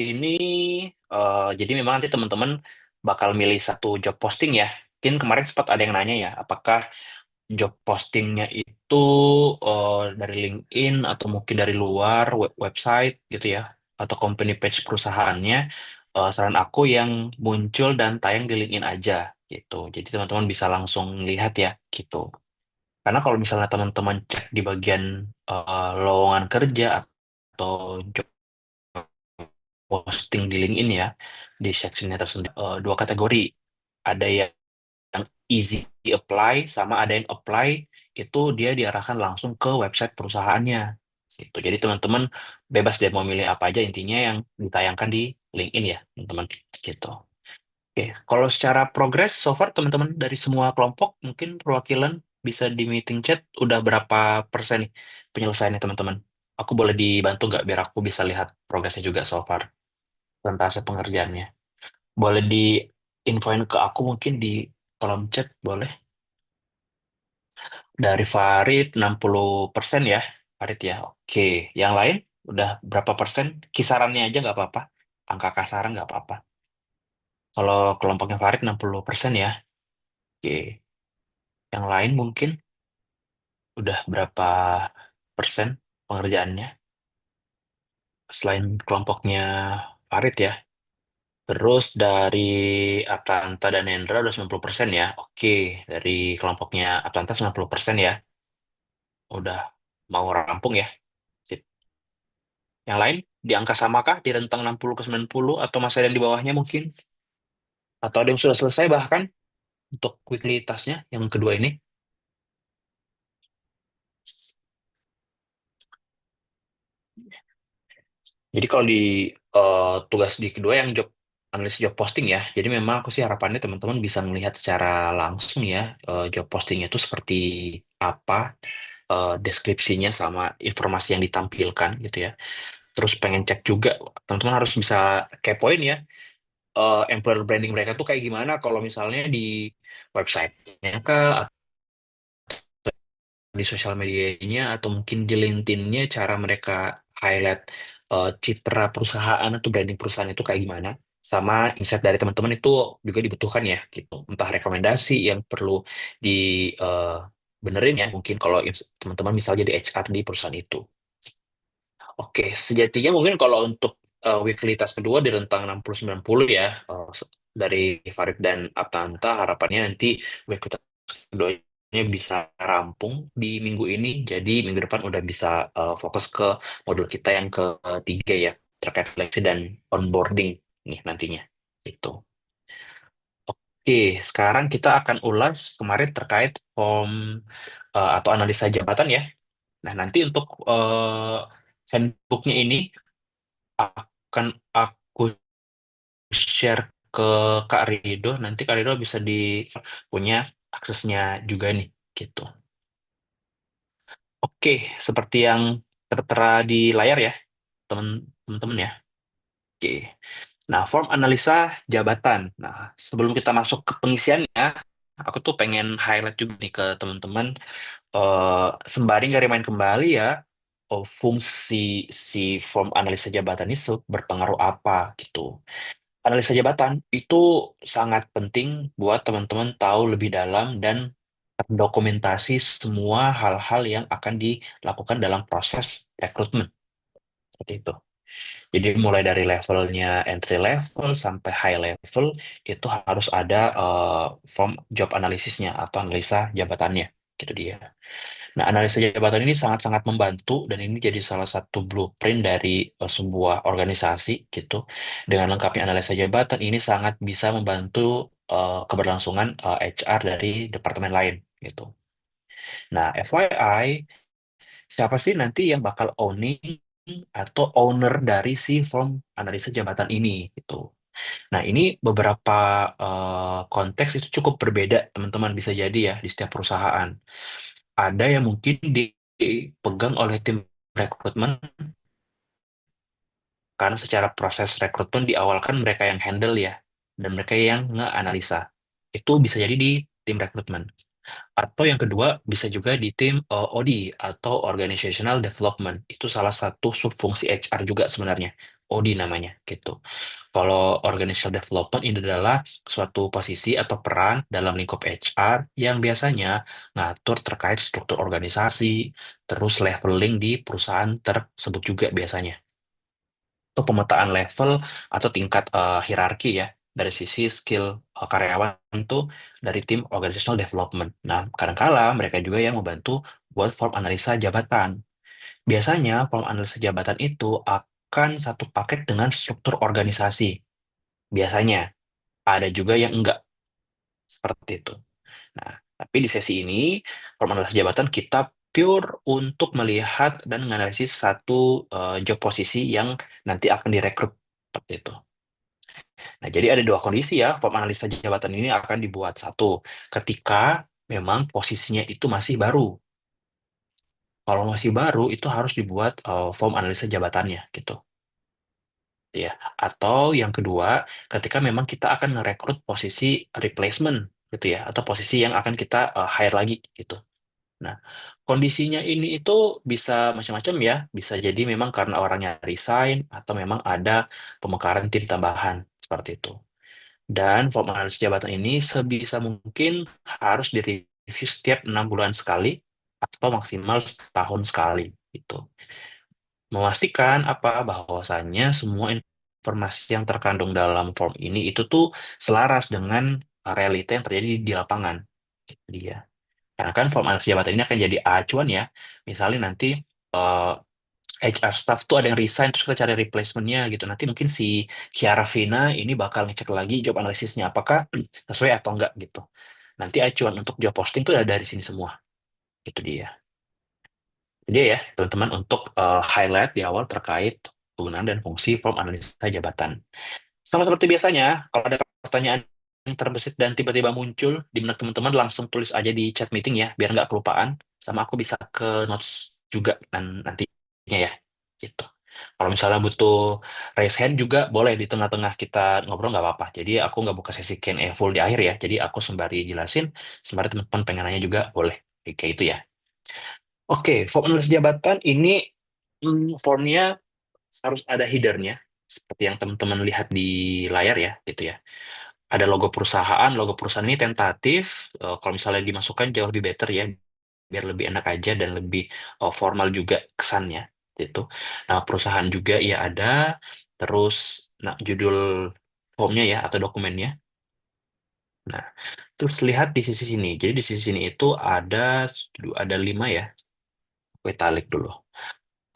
ini jadi memang nanti teman-teman bakal milih satu job posting ya. Mungkin kemarin sempat ada yang nanya ya, apakah job postingnya itu dari LinkedIn atau mungkin dari luar website gitu ya, atau company page perusahaannya. Saran aku yang muncul dan tayang di LinkedIn aja gitu. Jadi teman-teman bisa langsung lihat ya gitu. Karena kalau misalnya teman-teman cek di bagian lowongan kerja atau job posting di LinkedIn ya, di sectionnya tersendiri dua kategori. Ada yang easy apply sama ada yang apply itu dia diarahkan langsung ke website perusahaannya. Gitu. Jadi teman-teman bebas deh mau milih apa aja intinya yang ditayangkan di LinkedIn ya, teman-teman. Gitu. Oke, kalau secara progres so far teman-teman dari semua kelompok mungkin perwakilan bisa di meeting chat udah berapa persen nih penyelesaiannya teman-teman? Aku boleh dibantu nggak biar aku bisa lihat progresnya juga so far, persentase pengerjaannya. Boleh di-infoin ke aku mungkin di kolom chat, boleh? Dari Farid 60% ya, Farid ya. Oke, yang lain udah berapa persen? Kisarannya aja nggak apa-apa. Angka kasaran nggak apa-apa. Kalau kelompoknya Farid 60% ya. Oke, yang lain mungkin udah berapa persen pengerjaannya? Selain kelompoknya Farid ya. Terus dari Atlanta dan Hendra udah 90% ya. Oke, dari kelompoknya Atlanta 90% ya. Udah mau rampung ya. Sip. Yang lain di angka samakah di rentang 60 ke 90 atau masih ada yang di bawahnya mungkin? Atau ada yang sudah selesai bahkan untuk weekly task-nya yang kedua ini? Jadi kalau di tugas di kedua yang job analis job posting ya. Jadi memang aku sih harapannya teman-teman bisa melihat secara langsung ya job postingnya itu seperti apa, deskripsinya sama informasi yang ditampilkan gitu ya. Terus pengen cek juga teman-teman harus bisa kepoin ya employer branding mereka tuh kayak gimana kalau misalnya di website-nya kah, di sosial medianya, atau mungkin di LinkedIn-nya cara mereka highlight citra perusahaan atau branding perusahaan itu kayak gimana. Sama insight dari teman-teman itu juga dibutuhkan ya, gitu. Entah rekomendasi yang perlu di eh, benerin ya, mungkin kalau teman-teman misalnya jadi HR di perusahaan itu. Oke, sejatinya mungkin kalau untuk weekly task kedua di rentang 60-90 ya, dari Farid dan Aptanta, harapannya nanti weekly task keduanya bisa rampung di minggu ini, jadi minggu depan udah bisa fokus ke modul kita yang ketiga ya, terkait seleksi dan onboarding nih nantinya. Itu. Oke, sekarang kita akan ulas kemarin terkait form atau analisa jabatan ya. Nah, nanti untuk handbooknya ini akan aku share ke Kak Rido. Nanti Kak Rido bisa punya aksesnya juga nih, gitu. Oke, seperti yang tertera di layar ya, teman-teman ya. Oke. Nah, form analisa jabatan. Nah, sebelum kita masuk ke pengisiannya, aku tuh pengen highlight juga nih ke teman-teman, eh, sembari nggak remind kembali ya, fungsi si form analisa jabatan ini berpengaruh apa gitu. Analisa jabatan itu sangat penting buat teman-teman tahu lebih dalam dan dokumentasi semua hal-hal yang akan dilakukan dalam proses rekrutmen. Seperti itu. Jadi mulai dari levelnya entry level sampai high level itu harus ada form job analisisnya atau analisa jabatannya. Gitu dia. Nah, analisa jabatan ini sangat-sangat membantu dan ini jadi salah satu blueprint dari sebuah organisasi gitu. Dengan lengkapnya analisa jabatan ini sangat bisa membantu keberlangsungan HR dari departemen lain gitu. Nah, FYI, siapa sih nanti yang bakal owning atau owner dari si form analisa jabatan ini gitu. Nah, ini beberapa konteks itu cukup berbeda, teman-teman bisa jadi ya di setiap perusahaan. Ada yang mungkin dipegang oleh tim rekrutmen karena secara proses rekrutmen di awal kan mereka yang handle ya, dan mereka yang nge-analisa. Itu bisa jadi di tim rekrutmen. Atau yang kedua bisa juga di tim OD atau Organizational Development. Itu salah satu subfungsi HR juga sebenarnya. OD namanya gitu. Kalau organizational development ini adalah suatu posisi atau peran dalam lingkup HR yang biasanya ngatur terkait struktur organisasi, terus leveling di perusahaan tersebut juga biasanya. Itu pemetaan level atau tingkat hierarki ya dari sisi skill karyawan itu dari tim organizational development. Nah, kadangkala mereka juga yang membantu buat form analisa jabatan. Biasanya form analisa jabatan itu akan satu paket dengan struktur organisasi. Biasanya ada juga yang enggak seperti itu. Nah, tapi di sesi ini form analisa jabatan kita pure untuk melihat dan menganalisis satu job posisi yang nanti akan direkrut seperti itu. Nah, jadi ada dua kondisi ya, form analisa jabatan ini akan dibuat. Satu, ketika memang posisinya itu masih baru. Kalau masih baru, itu harus dibuat form analisa jabatannya, gitu. Ya. Atau yang kedua, ketika memang kita akan merekrut posisi replacement, gitu ya, atau posisi yang akan kita hire lagi, gitu. Nah, kondisinya ini itu bisa macam-macam ya. Bisa jadi memang karena orangnya resign, atau memang ada pemekaran tim tambahan, seperti itu. Dan form analis jabatan ini sebisa mungkin harus direview setiap 6 bulan sekali atau maksimal setahun sekali. Gitu. Memastikan apa bahwasannya semua informasi yang terkandung dalam form ini itu tuh selaras dengan realita yang terjadi di lapangan. Gitu dia. Karena kan form analis jabatan ini akan jadi acuan ya. Misalnya nanti eh, HR staff tuh ada yang resign terus kita cari replacement-nya gitu. Nanti mungkin si Kiara Vina ini bakal ngecek lagi job analisisnya apakah sesuai atau enggak gitu. Nanti acuan untuk job posting tuh ada dari sini semua. Itu dia. Jadi ya, teman-teman untuk highlight di awal terkait penggunaan dan fungsi form analisa jabatan. Sama seperti biasanya, kalau ada pertanyaan yang terbesit dan tiba-tiba muncul di benak teman-teman, langsung tulis aja di chat meeting ya, biar nggak kelupaan. Sama aku bisa ke notes juga nantinya ya, gitu. Kalau misalnya butuh raise hand juga boleh di tengah-tengah kita ngobrol nggak apa-apa. Jadi aku nggak buka sesi Q&A full di akhir ya. Jadi aku sembari jelasin, sembari teman-teman pengen nanya juga boleh. Kayak itu ya. Oke, form analis jabatan ini formnya harus ada headernya, seperti yang teman-teman lihat di layar ya, gitu ya. Ada logo perusahaan. Logo perusahaan ini tentatif. Kalau misalnya dimasukkan jauh lebih better ya, biar lebih enak aja dan lebih formal juga kesannya. Gitu. Nah, perusahaan juga ya ada. Terus, nah judul formnya ya atau dokumennya. Nah, terus lihat di sisi sini. Jadi di sisi sini itu ada 5 ya. Aku italik dulu.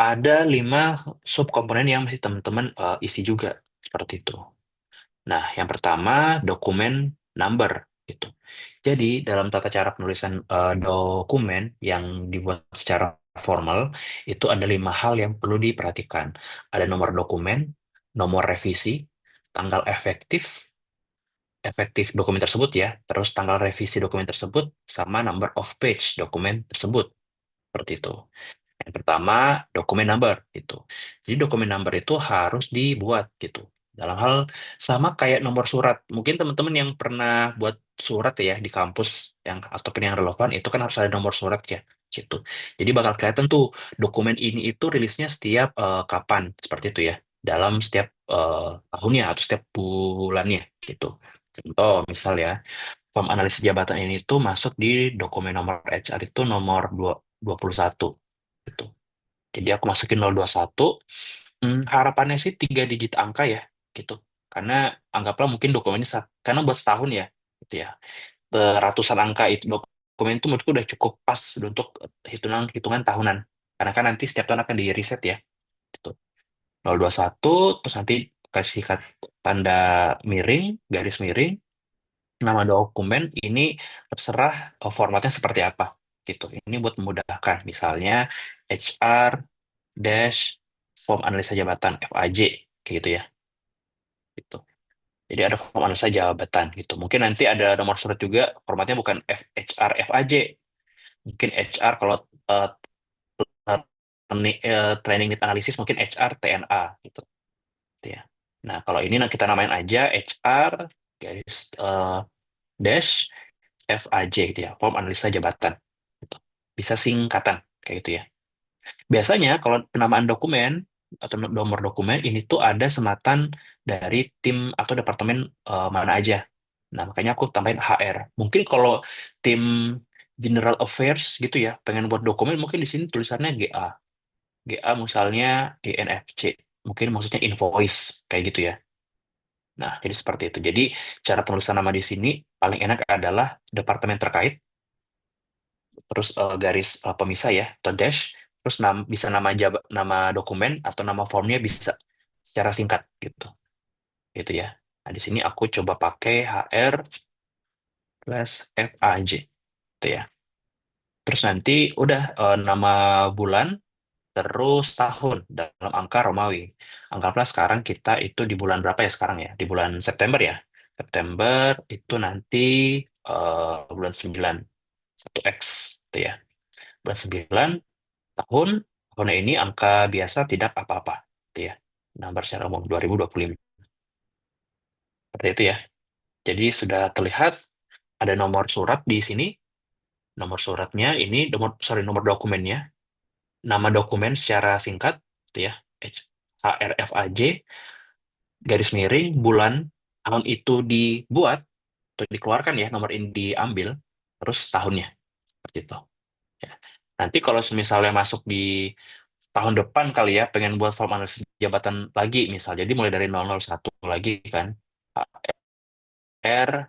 Ada 5 subkomponen yang mesti teman-teman isi juga seperti itu. Nah, yang pertama dokumen number gitu. Jadi dalam tata cara penulisan dokumen yang dibuat secara formal itu ada 5 hal yang perlu diperhatikan. Ada nomor dokumen, nomor revisi, tanggal efektif, efektif dokumen tersebut ya, terus tanggal revisi dokumen tersebut, sama number of page dokumen tersebut. Seperti itu. Yang pertama, dokumen number gitu. Jadi dokumen number itu harus dibuat gitu. Dalam hal sama kayak nomor surat. Mungkin teman-teman yang pernah buat surat ya di kampus yang ataupun yang relevan itu kan harus ada nomor surat ya gitu. Jadi bakal kelihatan tuh dokumen ini itu rilisnya setiap kapan seperti itu ya. Dalam setiap tahunnya atau setiap bulannya gitu. Contoh misal ya, form analisis jabatan ini tuh masuk di dokumen nomor HR itu nomor 21 gitu. Jadi aku masukin 021, harapannya sih 3 digit angka ya, gitu. Karena anggaplah mungkin dokumennya, karena buat setahun ya, gitu ya. Ratusan angka itu dokumen itu menurutku udah cukup pas untuk hitungan tahunan. Karena kan nanti setiap tahun akan di reset ya, gitu. 021, terus nanti kasih tanda miring, garis miring, nama dokumen ini terserah formatnya seperti apa, gitu. Ini buat memudahkan, misalnya HR dash form analisa jabatan FAJ kayak gitu ya gitu. Jadi ada form analisa jabatan gitu. Mungkin nanti ada nomor surat juga formatnya bukan HR FAJ, mungkin HR kalau eh, training need analisis mungkin HR TNA gitu, gitu ya. Nah, kalau ini kita namain aja HR garis dash FAJ gitu ya, form analisa jabatan gitu. Bisa singkatan kayak gitu ya. Biasanya kalau penamaan dokumen atau nomor dokumen ini tuh ada sematan dari tim atau departemen mana aja. Nah, makanya aku tambahin HR. Mungkin kalau tim General Affairs gitu ya, pengen buat dokumen, mungkin di sini tulisannya GA. GA misalnya INFC. Mungkin maksudnya invoice, kayak gitu ya. Nah, jadi seperti itu. Jadi, cara penulisan nama di sini paling enak adalah departemen terkait, terus garis pemisah ya, atau dash, terus bisa nama dokumen atau nama formnya bisa secara singkat gitu. Itu ya. Nah, di sini aku coba pakai HR plus FAJ gitu ya. Terus nanti udah nama bulan terus tahun dalam angka Romawi. Anggaplah sekarang kita itu di bulan berapa ya sekarang ya? Di bulan September ya. September itu nanti bulan 9 1X gitu ya. Bulan 9 tahun tahun ini angka biasa tidak apa-apa gitu ya. Nomor secara umum 2025. Seperti itu ya. Jadi sudah terlihat ada nomor surat di sini. Nomor suratnya ini nomor dokumennya, nama dokumen secara singkat gitu ya. HRFAJ garis miring bulan tahun itu dibuat atau dikeluarkan ya, nomor ini diambil, terus tahunnya seperti itu. Ya. Nanti kalau misalnya masuk di tahun depan kali ya, pengen buat form analisis jabatan lagi, misal, jadi mulai dari 001 lagi kan, HR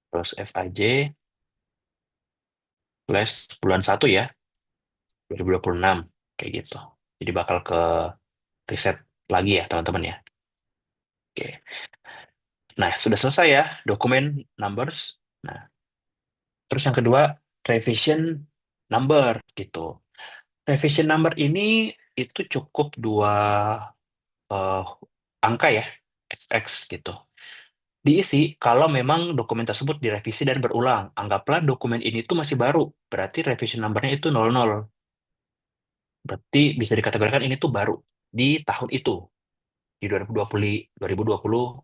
terus FAJ plus bulan 1 ya, 2026 kayak gitu. Jadi bakal ke riset lagi ya teman-teman ya. Oke. Nah, sudah selesai ya dokumen numbers. Nah, terus yang kedua, revision number gitu. Revision number ini itu cukup dua eh, angka ya, XX gitu. Diisi kalau memang dokumen tersebut direvisi dan berulang. Anggaplah dokumen ini tuh masih baru, berarti revision number-nya itu 00. Berarti bisa dikategorikan ini tuh baru di tahun itu, di 2025.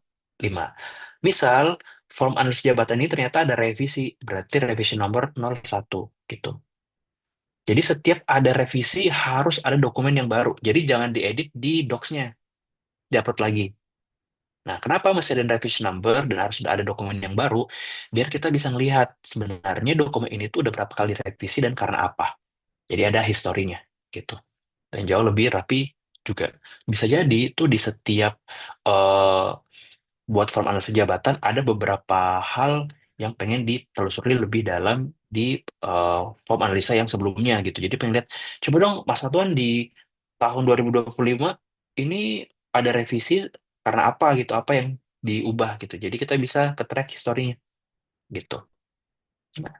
Misal, form analisis jabatan ini ternyata ada revisi, berarti revision number 01 gitu. Jadi setiap ada revisi harus ada dokumen yang baru. Jadi jangan diedit di docs-nya, diupload lagi. Nah, kenapa masih ada revision number dan harus ada dokumen yang baru? Biar kita bisa melihat sebenarnya dokumen ini tuh udah berapa kali revisi dan karena apa. Jadi ada historinya gitu. Dan jauh lebih rapi juga. Bisa jadi itu di setiap eh, buat form analisis jabatan ada beberapa hal yang pengen ditelusuri lebih dalam di form analisa yang sebelumnya gitu. Jadi pengen lihat, coba dong Mas Satuan di tahun 2025 ini ada revisi karena apa gitu, apa yang diubah gitu. Jadi kita bisa ke track historinya gitu. Nah,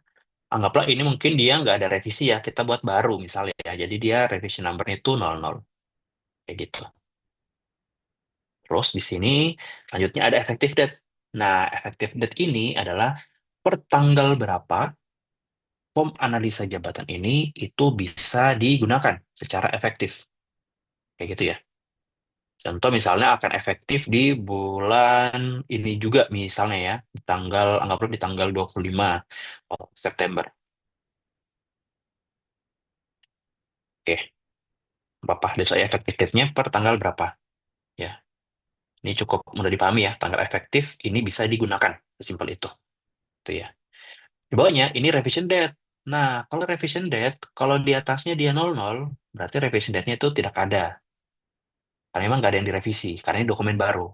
anggaplah ini mungkin dia nggak ada revisi ya, kita buat baru misalnya ya. Jadi dia revisi number-nya itu 00 kayak gitu. Terus di sini selanjutnya ada effective date. Nah, effective date ini adalah per tanggal berapa form analisa jabatan ini itu bisa digunakan secara efektif. Kayak gitu ya. Contoh misalnya akan efektif di bulan ini juga misalnya ya, di tanggal, anggaplah di tanggal 25 September. Oke, Bapak dan saya efektifnya per tanggal berapa? Ya, ini cukup mudah dipahami ya, tanggal efektif ini bisa digunakan. Sesimpel itu. Itu ya. Di bawahnya ini revision date. Nah, kalau revision date, kalau di atasnya dia 00, berarti revision date-nya itu tidak ada. Karena memang nggak ada yang direvisi, karena ini dokumen baru.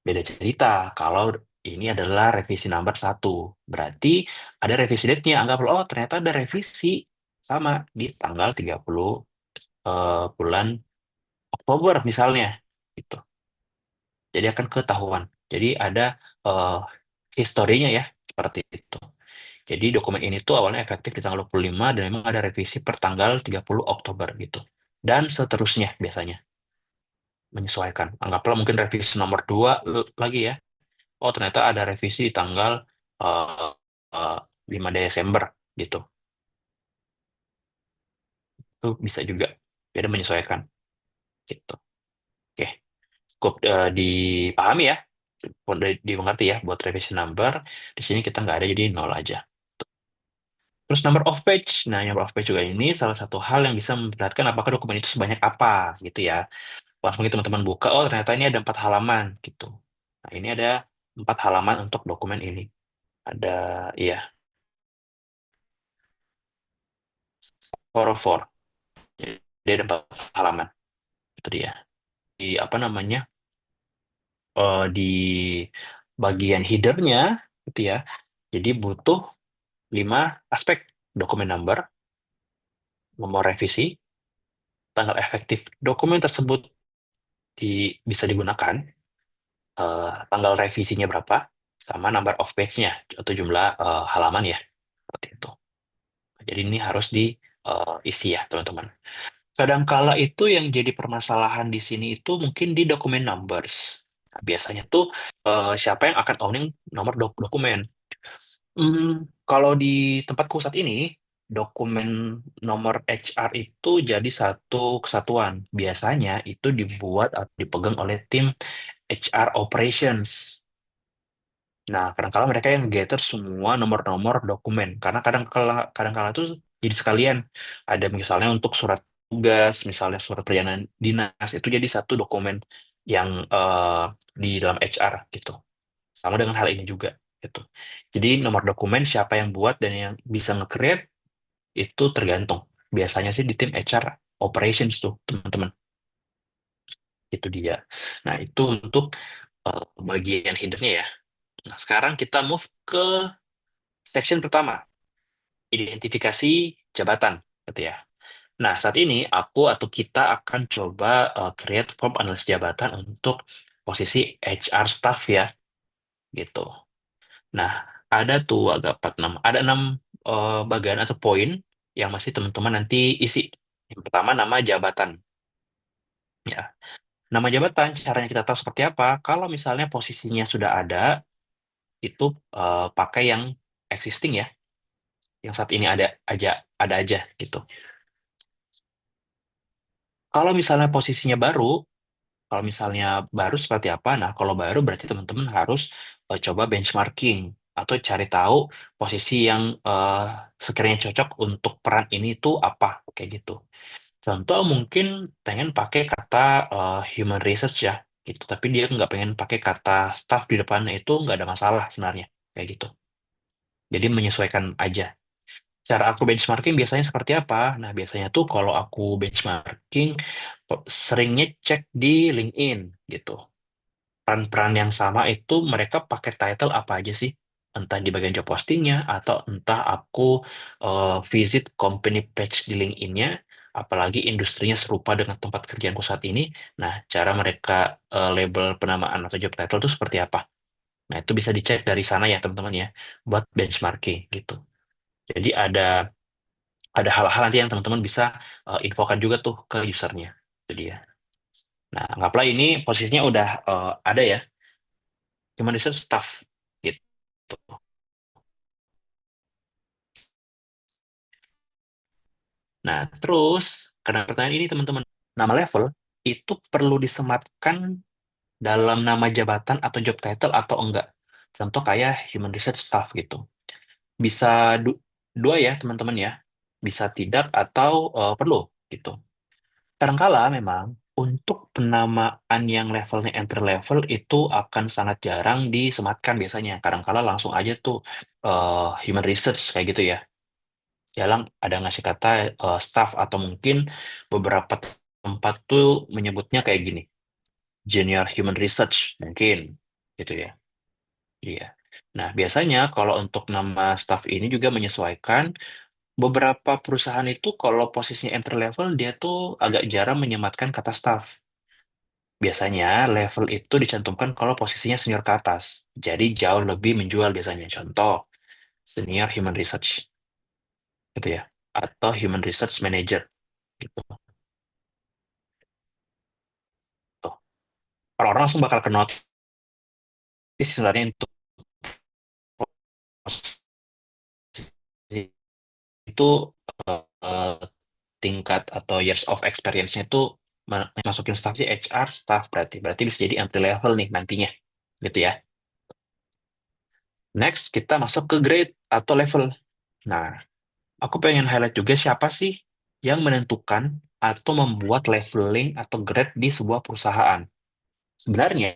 Beda cerita, kalau ini adalah revisi number 1. Berarti ada revisi date-nya. Anggaplah, oh ternyata ada revisi sama di tanggal 30 bulan Oktober misalnya. Gitu. Jadi akan ketahuan. Jadi ada eh, historinya ya, seperti itu. Jadi dokumen ini tuh awalnya efektif di tanggal 25 dan memang ada revisi per tanggal 30 Oktober gitu. Dan seterusnya biasanya menyesuaikan. Anggaplah mungkin revisi nomor 2 lagi ya. Oh ternyata ada revisi di tanggal eh, eh, 5 Desember gitu. Itu bisa juga. Beda menyesuaikan gitu. Oke, cukup dipahami ya. Dimengerti ya buat revisi number. Di sini kita nggak ada jadi nol aja. Terus number of page. Nah, number of page juga ini salah satu hal yang bisa memperlihatkan apakah dokumen itu sebanyak apa gitu ya. Pas mungkin teman-teman buka, oh ternyata ini ada 4 halaman gitu. Nah, ini ada 4 halaman untuk dokumen ini. Ada, iya, 404. Jadi ada 4 halaman. Itu dia. Di apa namanya? Di bagian headernya gitu ya. Jadi butuh 5 aspek: dokumen number, nomor revisi, tanggal efektif dokumen tersebut bisa digunakan, tanggal revisinya berapa, sama number of page-nya atau jumlah halaman ya, seperti itu. Jadi ini harus diisi ya teman-teman. Kadangkala itu yang jadi permasalahan di sini itu mungkin di dokumen numbers. Nah, biasanya tuh siapa yang akan owning nomor dokumen? Kalau di tempatku saat ini, dokumen nomor HR itu jadi satu kesatuan. Biasanya itu dibuat atau dipegang oleh tim HR Operations. Nah, kadang-kala mereka yang gather semua nomor-nomor dokumen. Karena kadang-kala itu jadi sekalian. Ada misalnya untuk surat tugas, misalnya surat perjalanan dinas, itu jadi satu dokumen yang di dalam HR gitu. Sama dengan hal ini juga gitu. Jadi nomor dokumen siapa yang buat dan yang bisa nge-create itu tergantung. Biasanya sih di tim HR operations tuh, teman-teman. Itu dia. Nah, itu untuk bagian headernya ya. Nah, sekarang kita move ke section pertama, identifikasi jabatan gitu ya. Nah, saat ini aku atau kita akan coba create form analis jabatan untuk posisi HR staff ya, gitu. Nah, ada tuh agak 46, ada 6 bagian atau poin yang masih teman-teman nanti isi. Yang pertama, nama jabatan. Ya, nama jabatan caranya kita tahu seperti apa. Kalau misalnya posisinya sudah ada, itu pakai yang existing ya, yang saat ini ada aja gitu. Kalau misalnya posisinya baru, kalau misalnya baru seperti apa? Nah, kalau baru berarti teman-teman harus coba benchmarking atau cari tahu posisi yang sekiranya cocok untuk peran ini tuh apa, kayak gitu. Contoh mungkin pengen pakai kata human research ya, gitu. Tapi dia nggak pengen pakai kata staff di depannya, itu nggak ada masalah sebenarnya, kayak gitu. Jadi menyesuaikan aja. Cara aku benchmarking biasanya seperti apa? Nah, biasanya tuh kalau aku benchmarking seringnya cek di LinkedIn gitu. Peran-peran yang sama itu mereka pakai title apa aja sih? Entah di bagian job postingnya atau entah aku visit company page di LinkedIn-nya, apalagi industrinya serupa dengan tempat kerjaanku saat ini. Nah, cara mereka label penamaan atau job title itu seperti apa? Nah, itu bisa dicek dari sana ya teman-teman ya, buat benchmarking gitu. Jadi ada hal-hal nanti yang teman-teman bisa infokan juga tuh ke usernya. Itu dia. Nah, anggaplah ini posisinya udah ada ya, human research staff gitu. Nah, terus karena pertanyaan ini teman-teman, nama level itu perlu disematkan dalam nama jabatan atau job title atau enggak? Contoh kayak human research staff gitu. Bisa dua ya teman-teman ya. Bisa tidak atau perlu gitu. Kadangkala memang untuk penamaan yang levelnya entry level itu akan sangat jarang disematkan biasanya. Kadangkala langsung aja tuh human research kayak gitu ya. Jarang ada ngasih kata staff atau mungkin beberapa tempat tuh menyebutnya kayak gini, junior human research mungkin gitu ya. Iya. Nah, biasanya kalau untuk nama staff ini juga menyesuaikan. Beberapa perusahaan itu kalau posisinya entry level dia tuh agak jarang menyematkan kata staff. Biasanya level itu dicantumkan kalau posisinya senior ke atas. Jadi jauh lebih menjual biasanya. Contoh, senior human research gitu ya. Atau human research manager gitu. Tuh. Orang-orang langsung bakal ke notice sebenarnya untuk posisi itu eh, tingkat atau years of experience-nya itu masukin staff sih HR staff berarti bisa jadi entry level nih nantinya gitu ya. Next kita masuk ke grade atau level. Nah, Aku pengen highlight juga siapa sih yang menentukan atau membuat leveling atau grade di sebuah perusahaan. Sebenarnya,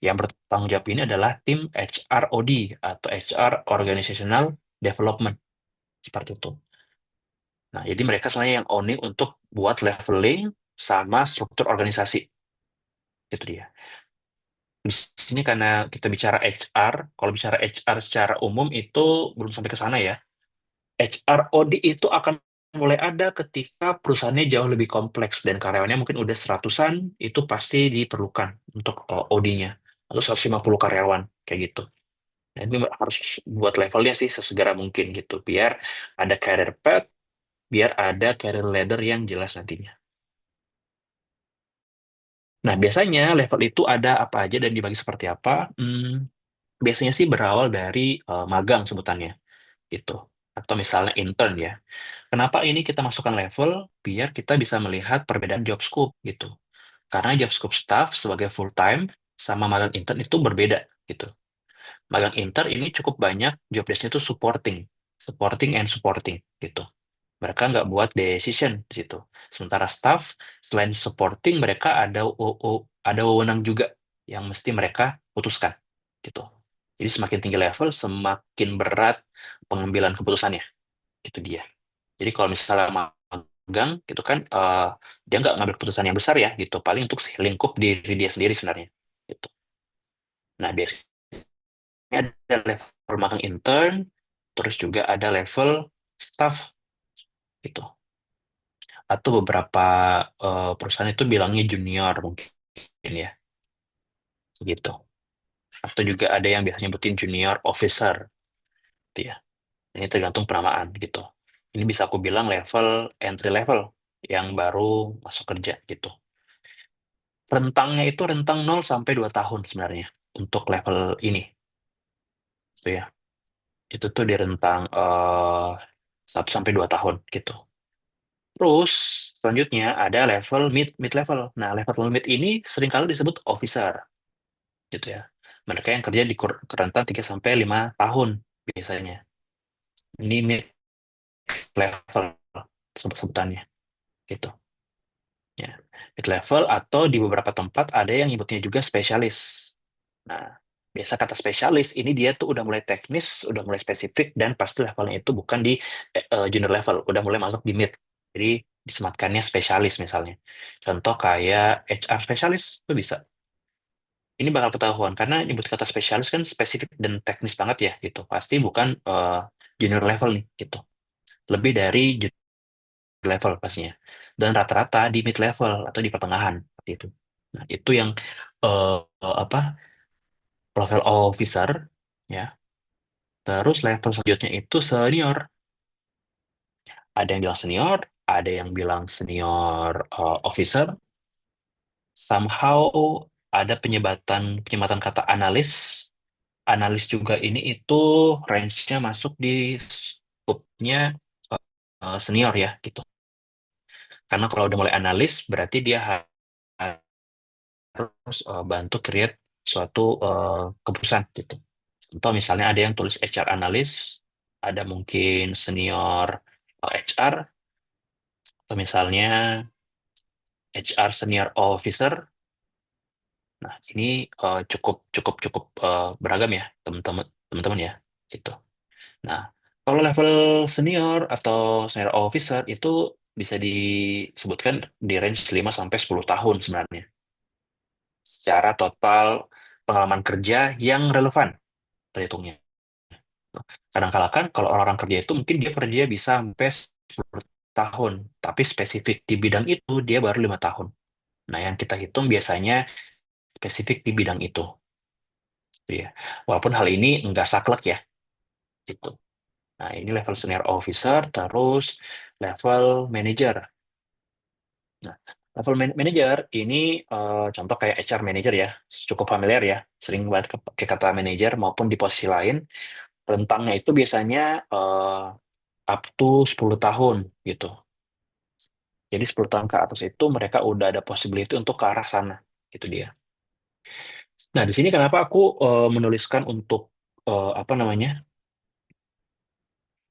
yang bertanggung jawab ini adalah tim HROD atau HR Organizational Development, seperti itu. Nah, jadi mereka sebenarnya yang owning untuk buat leveling sama struktur organisasi. Itu dia. Di sini karena kita bicara HR, kalau bicara HR secara umum itu belum sampai ke sana ya. HROD itu akan mulai ada ketika perusahaannya jauh lebih kompleks dan karyawannya mungkin udah seratusan, itu pasti diperlukan untuk OD-nya. Atau 150 karyawan, kayak gitu. Nah, ini harus buat levelnya sih sesegera mungkin gitu, biar ada career path, biar ada career ladder yang jelas nantinya. Nah, biasanya level itu ada apa aja dan dibagi seperti apa? Biasanya sih berawal dari magang sebutannya, gitu. Atau misalnya intern ya. Kenapa ini kita masukkan level? Biar kita bisa melihat perbedaan job scope gitu. Karena job scope staff sebagai full time sama magang intern itu berbeda gitu. Magang intern ini cukup banyak job desk-nya itu supporting, supporting and supporting gitu. Mereka nggak buat decision di situ. Sementara staff selain supporting mereka ada wewenang juga yang mesti mereka putuskan gitu. Jadi semakin tinggi level semakin berat pengambilan keputusannya gitu dia. Jadi kalau misalnya magang gitu kan dia nggak ngambil keputusan yang besar ya gitu, paling untuk lingkup diri dia sendiri sebenarnya. Gitu. Nah biasanya ada level magang intern, terus juga ada level staff gitu. Atau beberapa perusahaan itu bilangnya junior mungkin ya, gitu. Atau juga ada yang biasanya nyebutin junior officer, gitu ya. Ini tergantung penamaan gitu. Ini bisa aku bilang level entry level yang baru masuk kerja gitu. Rentangnya itu rentang 0 sampai 2 tahun sebenarnya untuk level ini, gitu ya. Itu tuh di rentang 1 sampai 2 tahun gitu. Terus selanjutnya ada level mid level. Nah, level mid ini seringkali disebut officer gitu ya. Mereka yang kerja di rentang 3 sampai 5 tahun biasanya. Ini mid level sebutannya gitu. Ya, mid level atau di beberapa tempat ada yang nyebutnya juga spesialis. Nah, biasa kata spesialis ini dia tuh udah mulai teknis, udah mulai spesifik dan pasti levelnya itu bukan di junior level, udah mulai masuk di mid. Jadi disematkannya spesialis misalnya. Contoh kayak HR spesialis itu bisa. Ini bakal ketahuan karena nyebut kata spesialis kan spesifik dan teknis banget ya gitu. Pasti bukan junior level nih gitu. Lebih dari junior level pastinya. Dan rata-rata di mid level atau di pertengahan seperti itu. Nah, itu yang apa level officer ya. Terus level selanjutnya itu senior. Ada yang bilang senior, ada yang bilang senior officer. Somehow ada penyebatan kata analis. Analis juga ini itu range-nya masuk di skupnya senior ya gitu. Karena kalau udah mulai analis berarti dia harus bantu create suatu keputusan gitu. Contoh misalnya ada yang tulis HR analis, ada mungkin senior HR, atau misalnya HR senior officer. Nah, ini cukup cukup cukup beragam ya, teman-teman ya, gitu. Nah, kalau level senior atau senior officer itu bisa disebutkan di range 5 sampai 10 tahun sebenarnya. Secara total pengalaman kerja yang relevan terhitungnya. Kadang-kala kan kalau orang-orang kerja itu mungkin dia kerja bisa sampai 10 tahun, tapi spesifik di bidang itu dia baru 5 tahun. Nah, yang kita hitung biasanya spesifik di bidang itu. Gitu ya. Walaupun hal ini enggak saklek ya, gitu. Nah, ini level senior officer, terus level manager. Nah, level manager ini contoh kayak HR manager ya, cukup familiar ya, sering banget ke kata manager maupun di posisi lain, rentangnya itu biasanya up to 10 tahun gitu. Jadi 10 tahun ke atas itu mereka udah ada possibility untuk ke arah sana, gitu dia. Nah, di sini kenapa aku menuliskan untuk apa namanya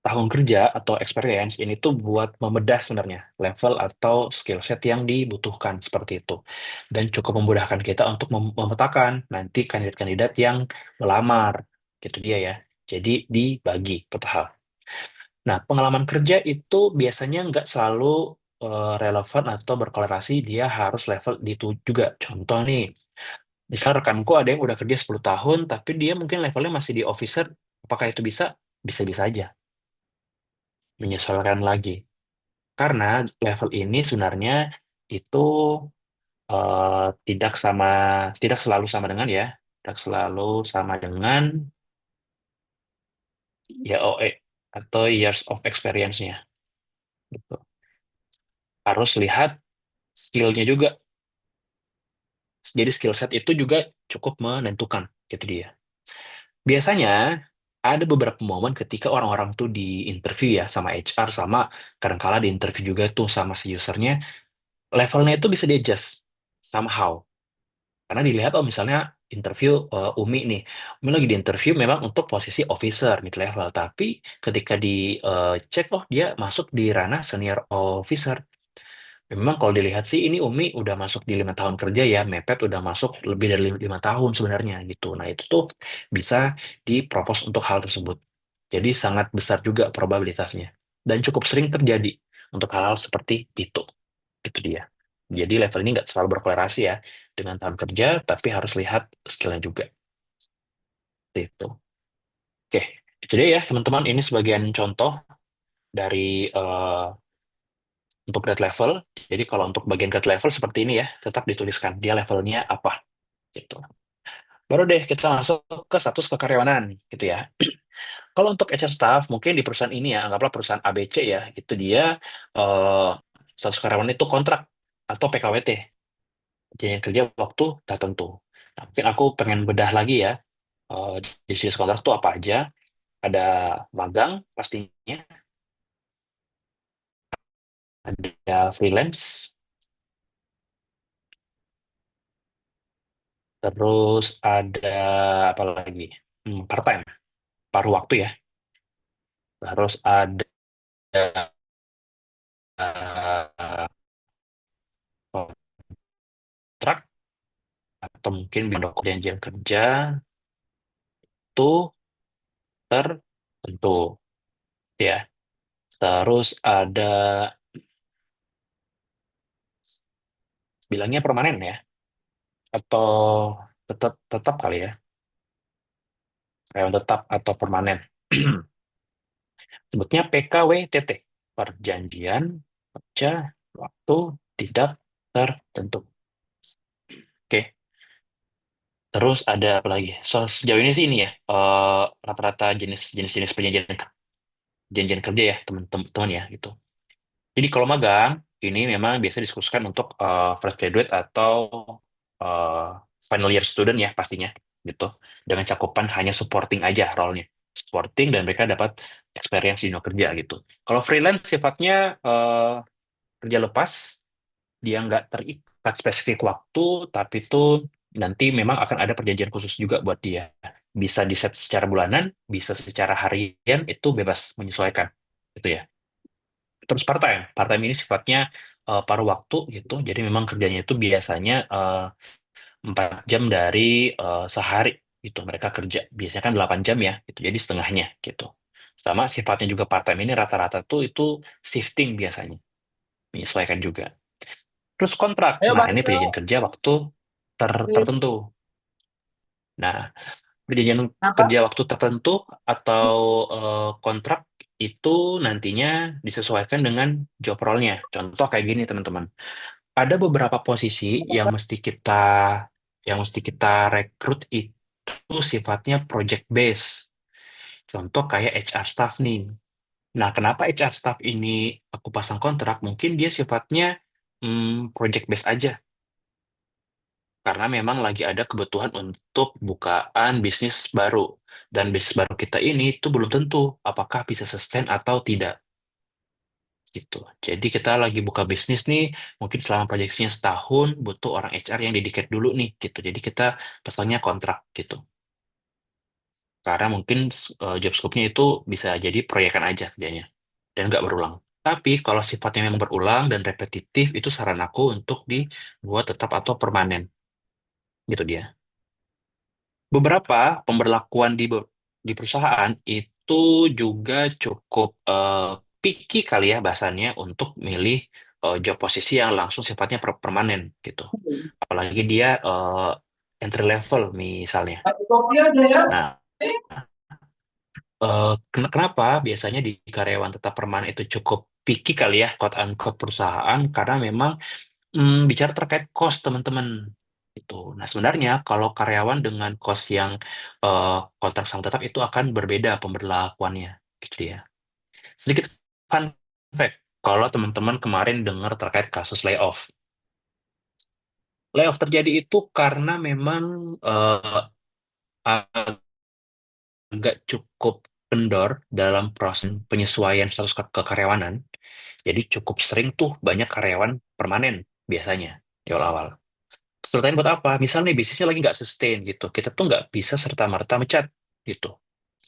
tahun kerja atau experience ini tuh buat membedah sebenarnya level atau skill set yang dibutuhkan seperti itu. Dan cukup memudahkan kita untuk memetakan nanti kandidat-kandidat yang melamar. Gitu dia ya. Jadi dibagi per tahap. Nah, pengalaman kerja itu biasanya nggak selalu relevan atau berkorelasi dia harus level di itu juga. Contoh nih, misal rekanku ada yang udah kerja 10 tahun, tapi dia mungkin levelnya masih di officer. Apakah itu bisa? Bisa-bisa aja. Menyesuaikan lagi. Karena level ini sebenarnya itu tidak tidak selalu sama dengan ya, tidak selalu sama dengan YOE atau years of experience-nya. Gitu. Harus lihat skill-nya juga. Jadi skill set itu juga cukup menentukan, gitu dia. Biasanya ada beberapa momen ketika orang-orang tuh di interview ya sama HR sama kadang-kala di interview juga tuh sama si usernya, levelnya itu bisa di-adjust somehow. Karena dilihat, oh misalnya interview Umi nih, Umi lagi di interview memang untuk posisi officer mid level, tapi ketika cek, oh dia masuk di ranah senior officer. Memang kalau dilihat sih ini Umi udah masuk di 5 tahun kerja ya, mepet udah masuk lebih dari 5 tahun sebenarnya gitu. Nah itu tuh bisa dipropos untuk hal tersebut. Jadi sangat besar juga probabilitasnya dan cukup sering terjadi untuk hal-hal seperti itu dia. Jadi level ini nggak selalu berkorelasi ya dengan tahun kerja, tapi harus lihat skillnya juga. Seperti itu. Oke, itu dia ya teman-teman. Ini sebagian contoh dari untuk grade level. Jadi kalau untuk bagian grade level seperti ini ya, tetap dituliskan dia levelnya apa gitu. Baru deh kita masuk ke status kekaryawanan gitu ya. Kalau untuk HR staff mungkin di perusahaan ini ya, anggaplah perusahaan ABC ya, itu dia eh, status karyawan itu kontrak atau PKWT, yang kerja waktu tertentu. Nah, mungkin aku pengen bedah lagi ya, di jenis kontrak itu apa aja. Ada magang pastinya, ada freelance, terus ada apa lagi? Part time, paruh waktu ya. Terus ada eh, kontrak atau mungkin bentuk perjanjian kerja itu tertentu ya. Terus ada bilangnya permanen ya, atau tetap tetap kali ya, karyawan tetap atau permanen. Sebutnya PKWTT, perjanjian kerja waktu tidak tertentu. Oke, terus ada apa lagi? So, sejauh ini sih ini ya, rata-rata jenis-jenis perjanjian kerja ya, teman-teman ya, gitu. Jadi kalau magang, ini memang biasa diskusikan untuk fresh graduate atau eh, final year student ya pastinya, gitu. Dengan cakupan hanya supporting aja role-nya. Supporting dan mereka dapat experience di dunia kerja gitu. Kalau freelance sifatnya kerja lepas, dia nggak terikat spesifik waktu, tapi itu nanti memang akan ada perjanjian khusus juga buat dia. Bisa di set secara bulanan, bisa secara harian, itu bebas menyesuaikan. Itu ya. Terus part-time. Part-time ini sifatnya paruh waktu gitu. Jadi memang kerjanya itu biasanya 4 jam dari sehari gitu. Mereka kerja. Biasanya kan 8 jam ya. Gitu. Jadi setengahnya gitu. Sama sifatnya juga part-time ini rata-rata tuh itu shifting biasanya. Menyesuaikan juga. Terus kontrak. Ayo Nah, ini balik perjanjian yuk, kerja waktu Chris. tertentu. Nah, perjanjian Kenapa? kerja waktu tertentu atau kontrak itu nantinya disesuaikan dengan job role-nya. Contoh kayak gini, teman-teman. Ada beberapa posisi yang mesti kita rekrut itu sifatnya project base. Contoh kayak HR staff nih. Nah, kenapa HR staff ini aku pasang kontrak? Mungkin dia sifatnya project base aja. Karena memang lagi ada kebutuhan untuk bukaan bisnis baru. Dan bisnis baru kita ini itu belum tentu apakah bisa sustain atau tidak. Gitu. Jadi kita lagi buka bisnis nih, mungkin selama proyeksinya setahun butuh orang HR yang dedicated dulu nih gitu. Jadi kita pesannya kontrak gitu. Karena mungkin job scope-nya itu bisa jadi proyekan aja kerjanya dan nggak berulang. Tapi kalau sifatnya memang berulang dan repetitif, itu saran aku untuk dibuat tetap atau permanen. Gitu dia. Beberapa pemberlakuan di perusahaan itu juga cukup picky kali ya bahasannya untuk milih job posisi yang langsung sifatnya permanen gitu. Apalagi dia entry level misalnya. Kopi aja ya. Nah, kenapa biasanya di karyawan tetap permanen itu cukup picky kali ya, quote unquote perusahaan, karena memang bicara terkait cost teman-teman itu. Nah sebenarnya kalau karyawan dengan cost yang kontrak sama tetap itu akan berbeda pemberlakuannya, gitu ya. Sedikit fun fact, kalau teman-teman kemarin dengar terkait kasus layoff. Layoff terjadi itu karena memang agak cukup kendor dalam proses penyesuaian status kekaryawanan. Jadi cukup sering tuh banyak karyawan permanen biasanya di awal-awal. Ceritain buat apa? Misalnya bisnisnya lagi nggak sustain gitu. Kita tuh nggak bisa serta-merta mecat gitu.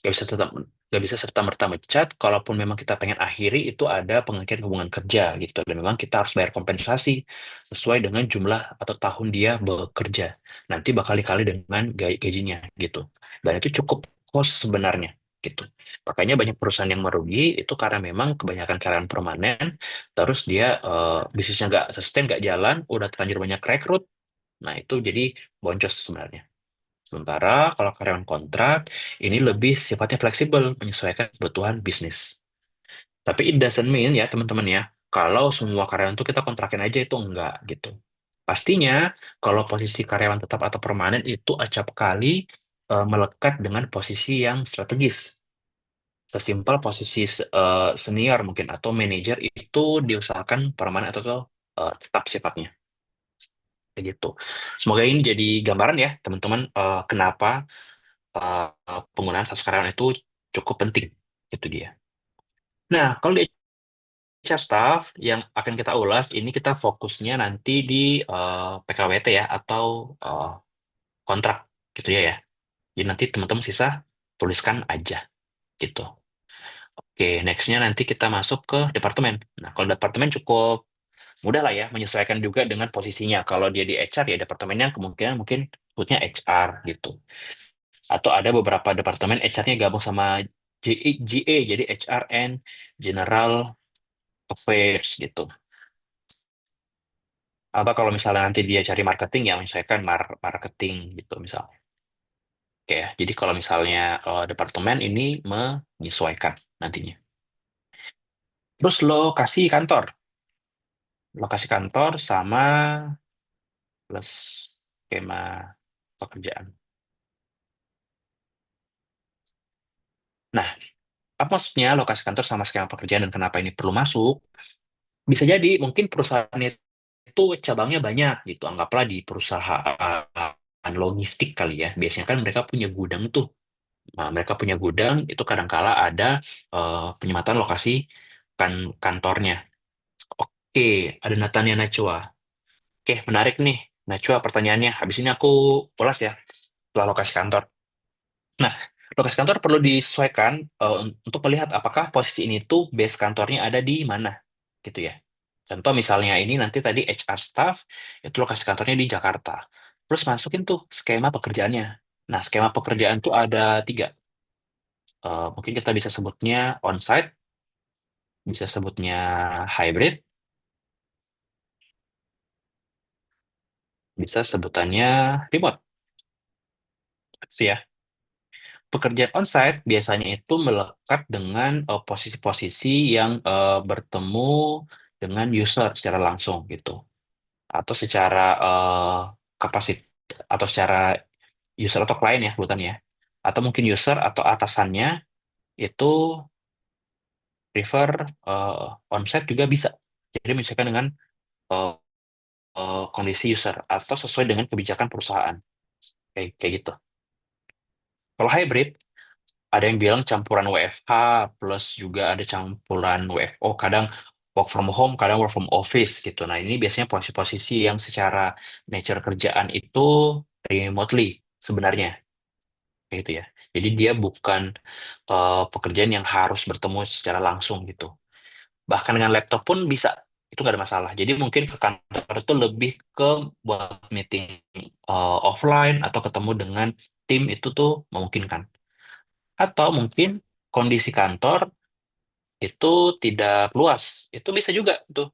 Nggak bisa serta-merta mecat. Kalaupun memang kita pengen akhiri, itu ada pengakhirian hubungan kerja gitu. Dan memang kita harus bayar kompensasi sesuai dengan jumlah atau tahun dia bekerja. Nanti bakal dikali dengan gajinya gitu. Dan itu cukup cost sebenarnya gitu. Makanya banyak perusahaan yang merugi itu karena memang kebanyakan karyawan permanen, terus dia bisnisnya nggak sustain, nggak jalan, udah terlanjur banyak rekrut. Nah, itu jadi boncos sebenarnya. Sementara kalau karyawan kontrak, ini lebih sifatnya fleksibel, menyesuaikan kebutuhan bisnis. Tapi it doesn't mean ya teman-teman ya, kalau semua karyawan itu kita kontrakin aja itu enggak gitu. Pastinya kalau posisi karyawan tetap atau permanen itu acap kali melekat dengan posisi yang strategis. Sesimpel posisi senior mungkin atau manajer itu diusahakan permanen atau tetap sifatnya. Kayak gitu. Semoga ini jadi gambaran ya, teman-teman, kenapa penggunaan status karyawan itu cukup penting. Itu dia. Nah, kalau di HR staff yang akan kita ulas, ini kita fokusnya nanti di PKWT ya, atau eh, kontrak gitu ya ya. Jadi nanti teman-teman sisa tuliskan aja gitu. Oke, nextnya nanti kita masuk ke departemen. Nah, kalau departemen cukup mudah lah ya, menyesuaikan juga dengan posisinya. Kalau dia di HR ya departemennya kemungkinan mungkin sebutnya HR gitu. Atau ada beberapa departemen HR-nya gabung sama GA, jadi HR and General Affairs gitu. Atau kalau misalnya nanti dia cari marketing, ya menyesuaikan marketing gitu misalnya. Oke ya, jadi kalau misalnya departemen ini menyesuaikan nantinya. Terus lokasi kantor. Lokasi kantor sama plus skema pekerjaan. Nah, apa maksudnya lokasi kantor sama skema pekerjaan dan kenapa ini perlu masuk? Bisa jadi mungkin perusahaan itu cabangnya banyak gitu. Anggaplah di perusahaan logistik kali ya. Biasanya kan mereka punya gudang tuh. Nah, mereka punya gudang itu kadangkala ada penyematan lokasi kantornya. Oke, ada Natania Nachua. Oke, menarik nih. Nachua pertanyaannya. Habis ini aku ulas ya setelah lokasi kantor. Nah, lokasi kantor perlu disesuaikan untuk melihat apakah posisi ini tuh base kantornya ada di mana, gitu ya. Contoh misalnya ini nanti tadi HR staff itu lokasi kantornya di Jakarta. Terus masukin tuh skema pekerjaannya. Nah, skema pekerjaan tuh ada tiga. Mungkin kita bisa sebutnya on-site, bisa sebutnya hybrid, bisa sebutannya remote. Itu ya. Pekerjaan onsite biasanya itu melekat dengan posisi-posisi yang bertemu dengan user secara langsung gitu, atau secara kapasit atau secara user atau klien ya sebutannya, atau mungkin user atau atasannya itu prefer onsite juga bisa. Jadi misalkan dengan eh, kondisi user atau sesuai dengan kebijakan perusahaan kayak gitu. Kalau hybrid ada yang bilang campuran WFH plus juga ada campuran WFO, kadang work from home, kadang work from office gitu. Nah, ini biasanya posisi-posisi yang secara nature kerjaan itu remotely sebenarnya. kayak gitu ya. Jadi dia bukan pekerjaan yang harus bertemu secara langsung gitu. Bahkan dengan laptop pun bisa, itu nggak ada masalah. Jadi mungkin ke kantor itu lebih ke buat meeting offline atau ketemu dengan tim itu tuh memungkinkan. Atau mungkin kondisi kantor itu tidak luas, itu bisa juga tuh.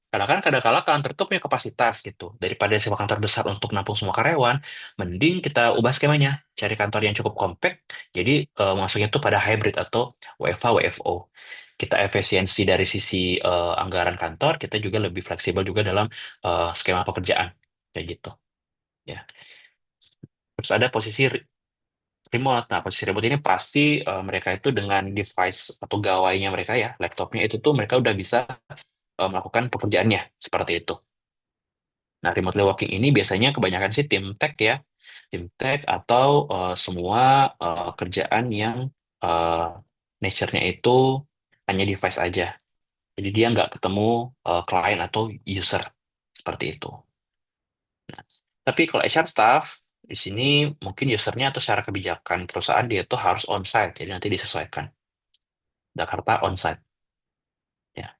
Karena kan kadang-kala kantor itu punya kapasitas gitu. Daripada sewa kantor besar untuk nampung semua karyawan, mending kita ubah skemanya. Cari kantor yang cukup compact, jadi masuknya tuh pada hybrid atau WFH, WFO. Kita efisiensi dari sisi anggaran kantor, kita juga lebih fleksibel juga dalam skema pekerjaan. Kayak gitu. Ya. Terus ada posisi remote. Nah, posisi remote ini pasti mereka itu dengan device atau gawainya mereka ya, laptopnya itu tuh mereka udah bisa melakukan pekerjaannya seperti itu. Nah, remotely working ini biasanya kebanyakan sih tim tech ya, tim tech atau semua kerjaan yang uh, nature-nya itu hanya device aja. Jadi dia nggak ketemu klien atau user seperti itu. Nah, tapi kalau HR staff di sini mungkin usernya atau secara kebijakan perusahaan dia itu harus on-site, jadi nanti disesuaikan. Jakarta on-site. Ya.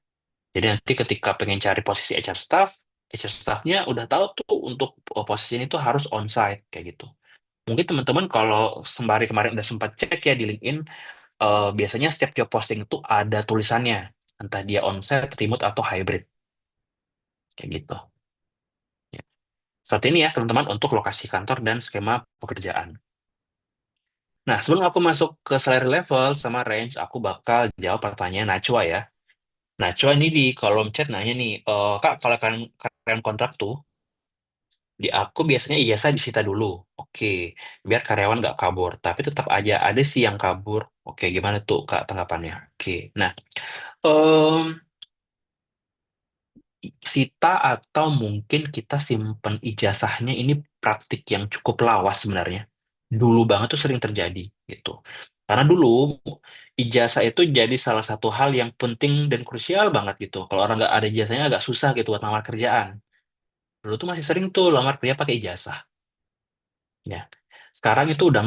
Jadi nanti ketika pengen cari posisi HR staff-nya udah tahu tuh untuk posisi ini tuh harus on-site kayak gitu. Mungkin teman-teman kalau sembari kemarin udah sempat cek ya di LinkedIn, biasanya setiap job posting itu ada tulisannya, entah dia on-site, remote, atau hybrid, kayak gitu. Ya. Seperti ini ya teman-teman untuk lokasi kantor dan skema pekerjaan. Nah, sebelum aku masuk ke salary level sama range, aku bakal jawab pertanyaan Najwa ya. Najwa ini di kolom chat nanya nih, Kak, kalau kalian kontrak tuh, di aku biasanya ijazah disita dulu. Oke, biar karyawan nggak kabur. Tapi tetap aja ada sih yang kabur. Oke, gimana tuh Kak tanggapannya? Oke, nah, em, sita atau mungkin kita simpen ijazahnya ini praktik yang cukup lawas sebenarnya. Dulu banget tuh sering terjadi gitu. Karena dulu ijazah itu jadi salah satu hal yang penting dan krusial banget gitu. Kalau orang nggak ada ijazahnya agak susah gitu buat lamar kerjaan. Dulu tuh masih sering tuh lamar kerja pakai ijazah. Ya, sekarang itu udah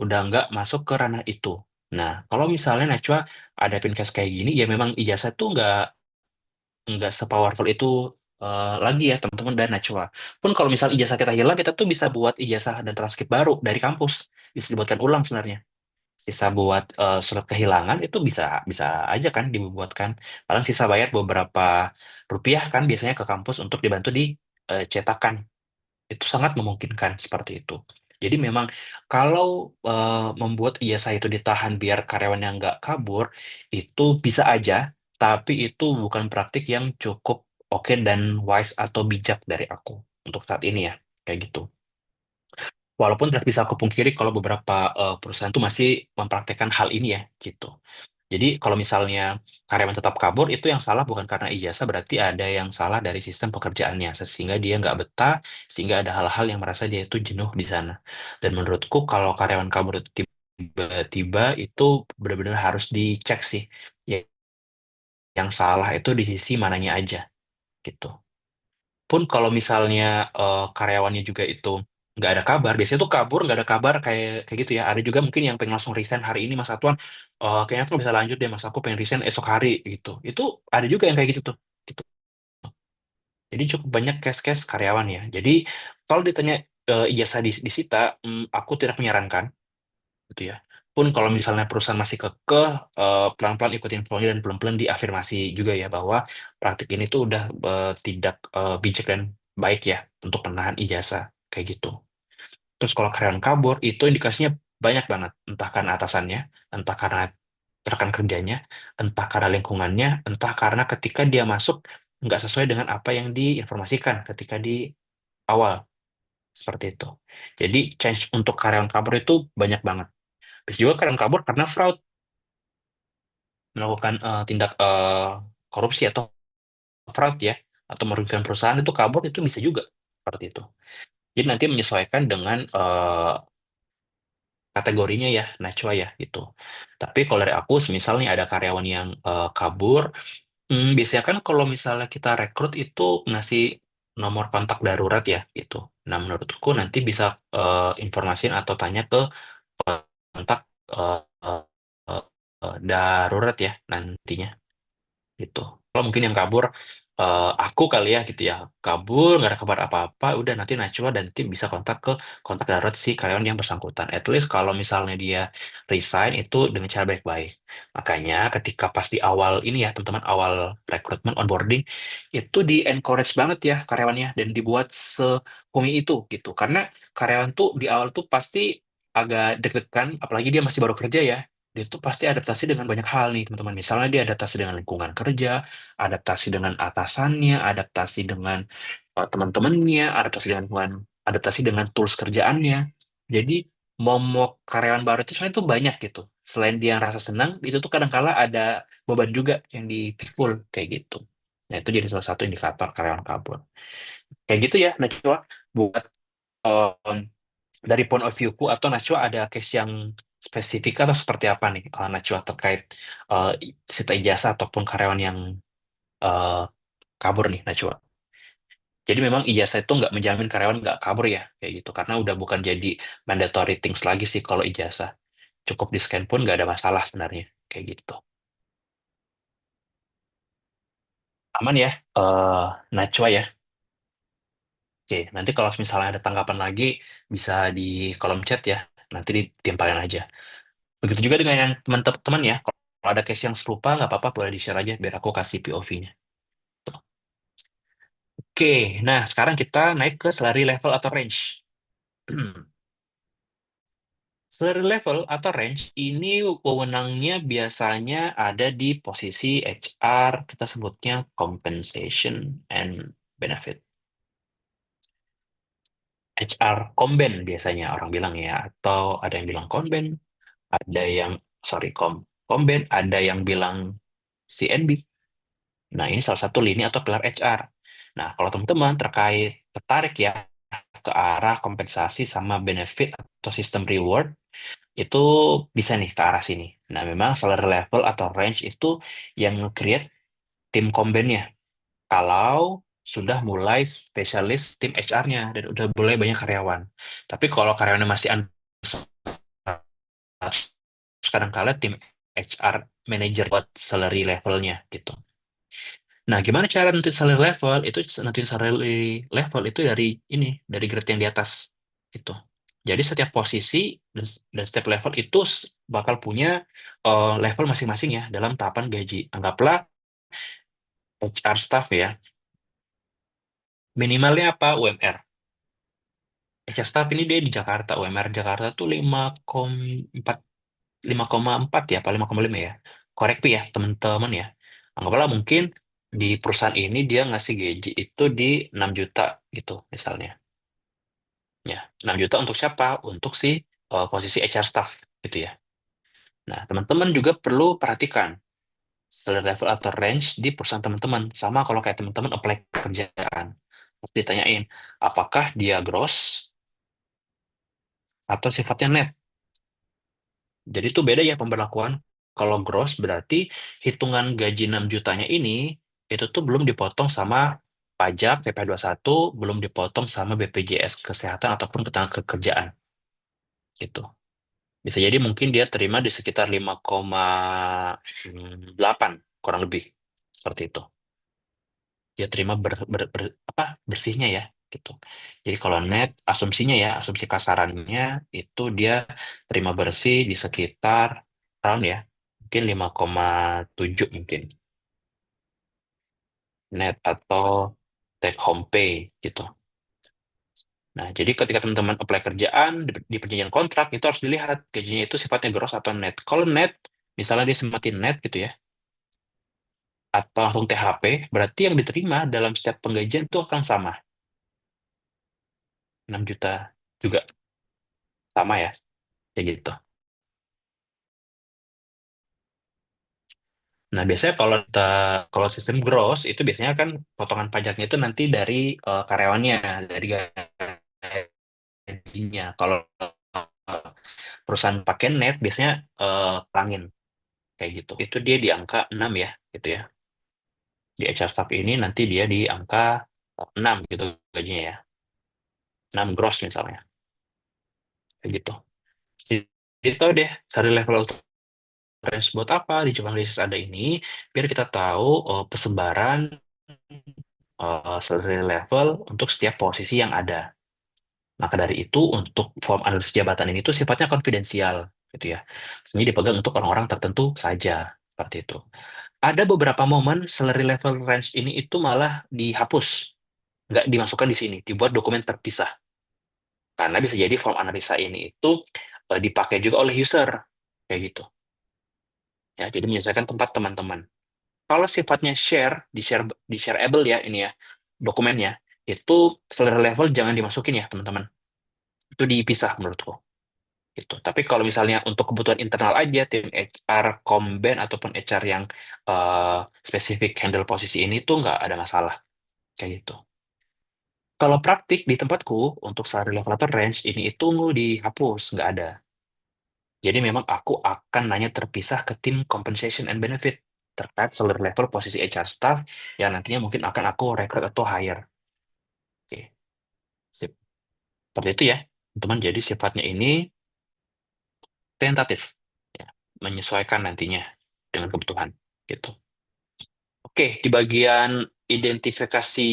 nggak masuk ke ranah itu. Nah, kalau misalnya Najwa ada case kayak gini, ya memang ijazah tuh nggak sepowerful itu lagi ya teman-teman dan Najwa. Pun kalau misal ijazah kita hilang, kita tuh bisa buat ijazah dan transkrip baru dari kampus, bisa dibuatkan ulang sebenarnya. Sisa buat surat kehilangan itu bisa bisa aja kan dibuatkan. Paling sisa bayar beberapa rupiah kan biasanya ke kampus untuk dibantu dicetakan, itu sangat memungkinkan seperti itu. Jadi memang kalau membuat ijazah itu ditahan biar karyawannya nggak kabur, itu bisa aja, tapi itu bukan praktik yang cukup oke dan wise atau bijak dari aku untuk saat ini ya, kayak gitu. Walaupun tidak bisa aku pungkiri kalau beberapa perusahaan itu masih mempraktekkan hal ini ya, gitu. Jadi kalau misalnya karyawan tetap kabur, itu yang salah bukan karena ijazah, berarti ada yang salah dari sistem pekerjaannya, sehingga dia nggak betah, sehingga ada hal-hal yang merasa dia itu jenuh di sana. Dan menurutku kalau karyawan kabur itu tiba-tiba itu benar-benar harus dicek sih. Ya, yang salah itu di sisi mananya aja, gitu. Pun kalau misalnya karyawannya juga itu nggak ada kabar, biasanya tuh kabur nggak ada kabar kayak kayak gitu ya. Ada juga mungkin yang pengen langsung resign hari ini Mas Atuan, kayaknya tuh nggak bisa lanjut deh Mas, aku pengen resign esok hari gitu. Itu ada juga yang kayak gitu tuh. Gitu. Jadi cukup banyak case-case karyawan ya. Jadi kalau ditanya ijazah disita, aku tidak menyarankan gitu ya. Pun kalau misalnya perusahaan masih kekeh, pelan-pelan ikutin flow-nya dan pelan-pelan diafirmasi juga ya bahwa praktik ini tuh udah tidak bijak dan baik ya untuk penahan ijazah kayak gitu. Terus kalau karyawan kabur itu indikasinya banyak banget, entah karena atasannya, entah karena rekan kerjanya, entah karena lingkungannya, entah karena ketika dia masuk nggak sesuai dengan apa yang diinformasikan ketika di awal seperti itu. Jadi change untuk karyawan kabur itu banyak banget. Bisa juga karyawan kabur karena fraud, melakukan tindak korupsi atau fraud ya, atau merugikan perusahaan itu kabur itu bisa juga seperti itu. Jadi nanti menyesuaikan dengan kategorinya ya, Najwa ya gitu. Tapi kalau dari aku, misalnya ada karyawan yang kabur, biasanya kan kalau misalnya kita rekrut itu ngasih nomor kontak darurat ya gitu. Nah menurutku nanti bisa informasiin atau tanya ke kontak eh, eh, eh, darurat ya nantinya gitu. Kalau mungkin yang kabur aku kali ya gitu ya, kabur nggak ada kabar apa-apa, udah nanti Najwa dan tim bisa kontak darurat si karyawan yang bersangkutan. At least kalau misalnya dia resign itu dengan cara baik-baik. Makanya ketika pas di awal ini ya teman-teman, awal rekrutmen onboarding itu di encourage banget ya karyawannya dan dibuat serumit itu gitu. Karena karyawan tuh di awal tuh pasti agak deg-degan, apalagi dia masih baru kerja ya, dia tuh pasti adaptasi dengan banyak hal nih teman-teman. Misalnya dia adaptasi dengan lingkungan kerja, adaptasi dengan atasannya, adaptasi dengan teman-temannya, adaptasi dengan tools kerjaannya. Jadi momok karyawan baru itu sebenarnya tuh banyak gitu. Selain dia rasa senang, itu tuh kadang-kala ada beban juga yang dipikul kayak gitu. Nah, itu jadi salah satu indikator karyawan kabur. Kayak gitu ya, Najwa. Buat em, dari point of view-ku atau Najwa ada case yang spesifik atau seperti apa nih, Najwa, terkait eh, sita ijazah ataupun karyawan yang eh, kabur nih, Najwa. Jadi memang ijazah itu nggak menjamin karyawan nggak kabur ya, kayak gitu. Karena udah bukan jadi mandatory things lagi sih kalau ijazah. Cukup di scan pun nggak ada masalah sebenarnya, kayak gitu. Aman ya, Najwa ya. Oke, nanti kalau misalnya ada tanggapan lagi, bisa di kolom chat ya. Nanti ditimpalin aja. Begitu juga dengan yang teman-teman ya. Kalau ada case yang serupa, nggak apa-apa, boleh di-share aja biar aku kasih POV-nya. Oke, nah sekarang kita naik ke salary level atau range. Salary level atau range ini wewenangnya biasanya ada di posisi HR, kita sebutnya compensation and benefit. HR komben biasanya orang bilang ya, atau ada yang bilang konben, ada yang, sorry, komben, ada yang bilang CNB. Nah, ini salah satu lini atau pilar HR. Nah, kalau teman-teman tertarik ya ke arah kompensasi sama benefit atau sistem reward, itu bisa nih ke arah sini. Nah, memang salary level atau range itu yang create tim kombennya. Kalau sudah mulai spesialis tim HR-nya dan udah mulai banyak karyawan. Tapi kalau karyawannya masih kadang kala tim HR manager buat salary levelnya gitu. Nah, gimana cara nentuin salary level? Itu nentuin salary level itu dari ini, dari grade yang di atas gitu. Jadi setiap posisi dan setiap level itu bakal punya level masing-masing ya dalam tahapan gaji. Anggaplah HR staff ya, minimalnya apa? UMR. HR staff ini dia di Jakarta, UMR Jakarta tuh 5,4 5,4 ya, apa 5,5 ya. Korek ya, teman-teman ya. Anggaplah mungkin di perusahaan ini dia ngasih gaji itu di 6 juta gitu misalnya. Ya, 6 juta untuk siapa? Untuk si posisi HR staff gitu ya. Nah, teman-teman juga perlu perhatikan salary level atau range di perusahaan teman-teman. Sama kalau kayak teman-teman apply kerjaan. Terus ditanyain, apakah dia gross atau sifatnya net? Jadi itu beda ya pemberlakuan. Kalau gross berarti hitungan gaji 6 jutanya ini itu tuh belum dipotong sama pajak PP21, belum dipotong sama BPJS kesehatan ataupun ketenagakerjaan gitu. Bisa jadi mungkin dia terima di sekitar 5,8 kurang lebih seperti itu. Dia terima apa bersihnya ya gitu. Jadi kalau net asumsinya ya, asumsi kasarannya itu dia terima bersih di sekitar round ya, mungkin 5,7 mungkin net atau take home pay gitu. Nah, jadi ketika teman-teman apply kerjaan di perjanjian kontrak itu harus dilihat gajinya itu sifatnya gross atau net. Kalau net, misalnya dia semakin net gitu ya, atau langsung THP, berarti yang diterima dalam setiap penggajian itu akan sama, 6 juta juga sama ya, kayak gitu. Nah, biasanya kalau sistem gross itu biasanya kan potongan pajaknya itu nanti dari karyawannya, dari gajinya. Kalau eh, perusahaan pakai net biasanya pelangin kayak gitu. Itu dia di angka 6 ya, gitu ya. Di HR staff ini nanti dia di angka 6 gitu gajinya ya. 6 gross misalnya. Kayak gitu. tahu deh salary level range buat apa di Jepang Research ada ini, biar kita tahu persebaran salary level untuk setiap posisi yang ada. Maka dari itu, untuk form analisis jabatan ini tuh sifatnya konfidensial, gitu ya. Ini dipegang untuk orang-orang tertentu saja, seperti itu. Ada beberapa momen salary level range ini itu malah dihapus, nggak dimasukkan di sini, dibuat dokumen terpisah. Karena bisa jadi form analisa ini itu dipakai juga oleh user, kayak gitu. Ya, jadi menyesuaikan tempat teman-teman. Kalau sifatnya di shareable ya ini ya, dokumennya, itu salary level jangan dimasukin ya, teman-teman. Itu dipisah menurutku. Gitu. Tapi kalau misalnya untuk kebutuhan internal aja, tim HR, Komben, ataupun HR yang spesifik handle posisi ini tuh nggak ada masalah. Kayak gitu. Kalau praktik di tempatku, untuk salary level atau range ini itu dihapus, nggak ada. Jadi memang aku akan nanya terpisah ke tim compensation and benefit terkait salary level posisi HR staff yang nantinya mungkin akan aku rekrut atau hire. Oke, sip. Seperti itu ya, teman. Jadi sifatnya ini tentatif, ya, menyesuaikan nantinya dengan kebutuhan. Gitu. Oke, di bagian identifikasi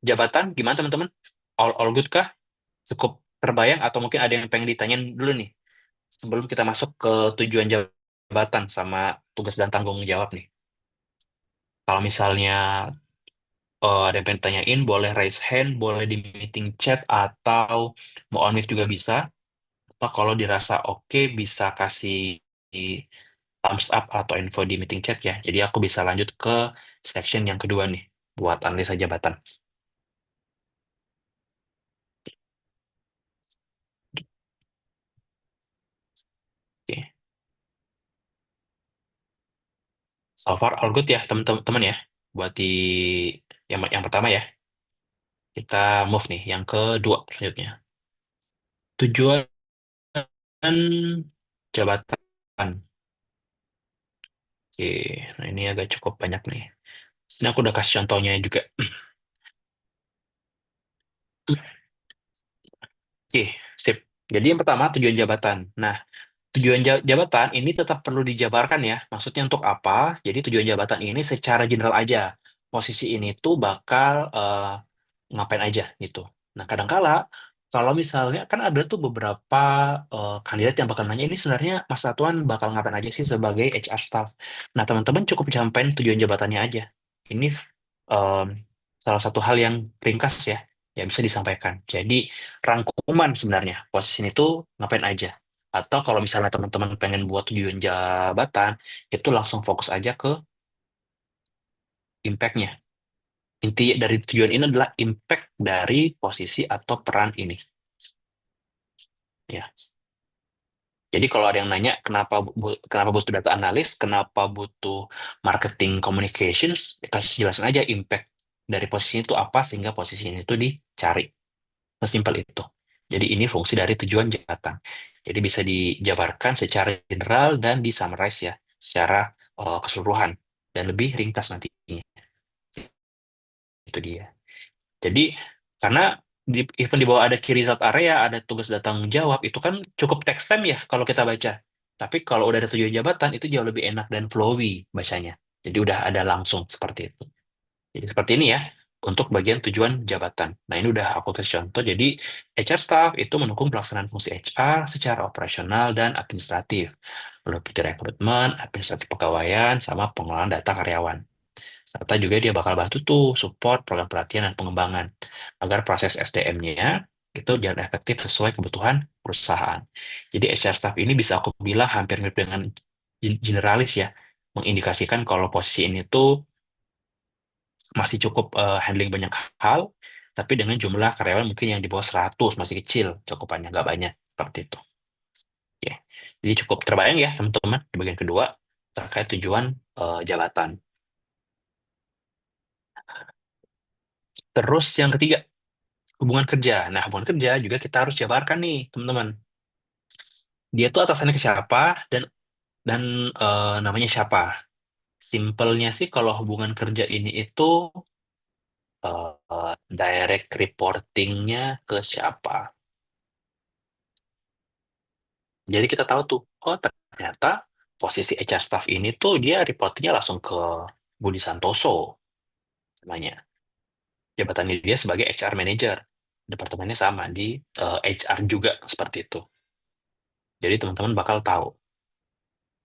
jabatan, gimana teman-teman? All good kah? Cukup terbayang atau mungkin ada yang pengen ditanyain dulu nih sebelum kita masuk ke tujuan jabatan sama tugas dan tanggung jawab nih. Kalau misalnya ada yang pengen tanyain, boleh raise hand, boleh di meeting chat, atau mau on mic juga bisa. Atau kalau dirasa oke, bisa kasih thumbs up atau info di meeting chat ya. Jadi aku bisa lanjut ke section yang kedua nih, buat analisa jabatan. Oke. So far all good ya teman-teman ya. Buat di yang pertama ya, kita move nih yang kedua selanjutnya. Tujuan jabatan. Oke, nah ini agak cukup banyak nih. Sini aku udah kasih contohnya juga. Oke, sip. Jadi yang pertama tujuan jabatan. Nah, tujuan jabatan ini tetap perlu dijabarkan ya. Maksudnya untuk apa? Jadi tujuan jabatan ini secara general aja. Posisi ini tuh bakal ngapain aja gitu. Nah, kadangkala kalau misalnya kan ada tuh beberapa kandidat yang bakal nanya ini sebenarnya Mas Satuan bakal ngapain aja sih sebagai HR staff. Nah, teman-teman cukup sampaikan tujuan jabatannya aja. Ini em, salah satu hal yang ringkas ya, yang bisa disampaikan. Jadi rangkuman sebenarnya posisi ini tuh ngapain aja. Atau kalau misalnya teman-teman pengen buat tujuan jabatan, itu langsung fokus aja ke impact-nya. Inti dari tujuan ini adalah impact dari posisi atau peran ini. Ya. Jadi kalau ada yang nanya kenapa butuh data analis, kenapa butuh marketing communications, ya kasih jelasin aja impact dari posisi itu apa sehingga posisi ini itu dicari. Sesimpel itu. Jadi ini fungsi dari tujuan jabatan. Jadi bisa dijabarkan secara general dan di-summarize ya secara keseluruhan dan lebih ringkas nantinya. Itu dia. Jadi karena even di bawah ada key result area, ada tugas dan tanggung jawab, itu kan cukup text time ya kalau kita baca. Tapi kalau udah ada tujuan jabatan, itu jauh lebih enak dan flowy bacanya. Jadi udah ada langsung seperti itu. Jadi seperti ini ya untuk bagian tujuan jabatan. Nah ini udah aku kasih contoh. Jadi HR staff itu mendukung pelaksanaan fungsi HR secara operasional dan administratif, meliputi rekrutmen, administratif pegawaian, sama pengelolaan data karyawan. Serta juga dia bakal bantu tuh support program pelatihan dan pengembangan agar proses SDM-nya itu jalan efektif sesuai kebutuhan perusahaan. Jadi HR staff ini bisa aku bilang hampir mirip dengan generalis ya, mengindikasikan kalau posisi ini tuh masih cukup handling banyak hal, tapi dengan jumlah karyawan mungkin yang di bawah 100, masih kecil cakupannya, nggak banyak, seperti itu. Oke. Jadi cukup terbayang ya teman-teman di bagian kedua terkait tujuan jabatan. Terus yang ketiga, hubungan kerja. Nah, hubungan kerja juga kita harus jabarkan nih, teman-teman. Dia tuh atasannya ke siapa dan namanya siapa. Simpelnya sih kalau hubungan kerja ini itu direct reportingnya ke siapa. Jadi kita tahu tuh, oh ternyata posisi HR staff ini tuh dia reportnya langsung ke Budi Santoso namanya. Jabatannya dia sebagai HR manager. Departemennya sama di HR juga seperti itu. Jadi teman-teman bakal tahu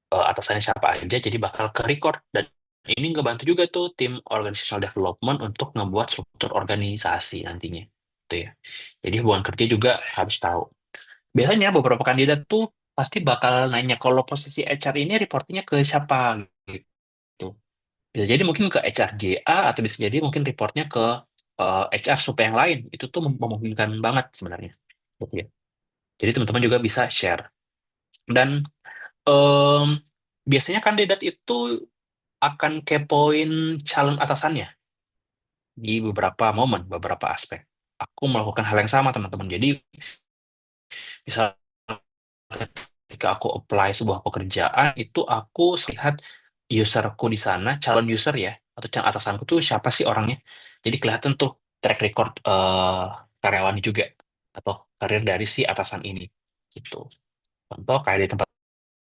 atasannya siapa aja, jadi bakal ke record. Dan ini ngebantu juga tuh tim organizational development untuk ngebuat struktur organisasi nantinya. Gitu ya. Jadi hubungan kerja juga harus tahu. Biasanya beberapa kandidat tuh pasti bakal nanya kalau posisi HR ini reportnya ke siapa gitu. Bisa jadi mungkin ke HR JA atau bisa jadi mungkin reportnya ke HR super yang lain. Itu tuh memungkinkan banget sebenarnya. Gitu ya. Jadi teman-teman juga bisa share. Dan em, biasanya kandidat itu akan kepoin calon atasannya di beberapa momen, beberapa aspek. Aku melakukan hal yang sama, teman-teman. Jadi, misal ketika aku apply sebuah pekerjaan, itu aku lihat userku di sana, calon user ya, atau calon atasanku tuh siapa sih orangnya. Jadi kelihatan tuh track record karyawan juga, atau karir dari si atasan ini. Gitu. Contoh kayak di tempat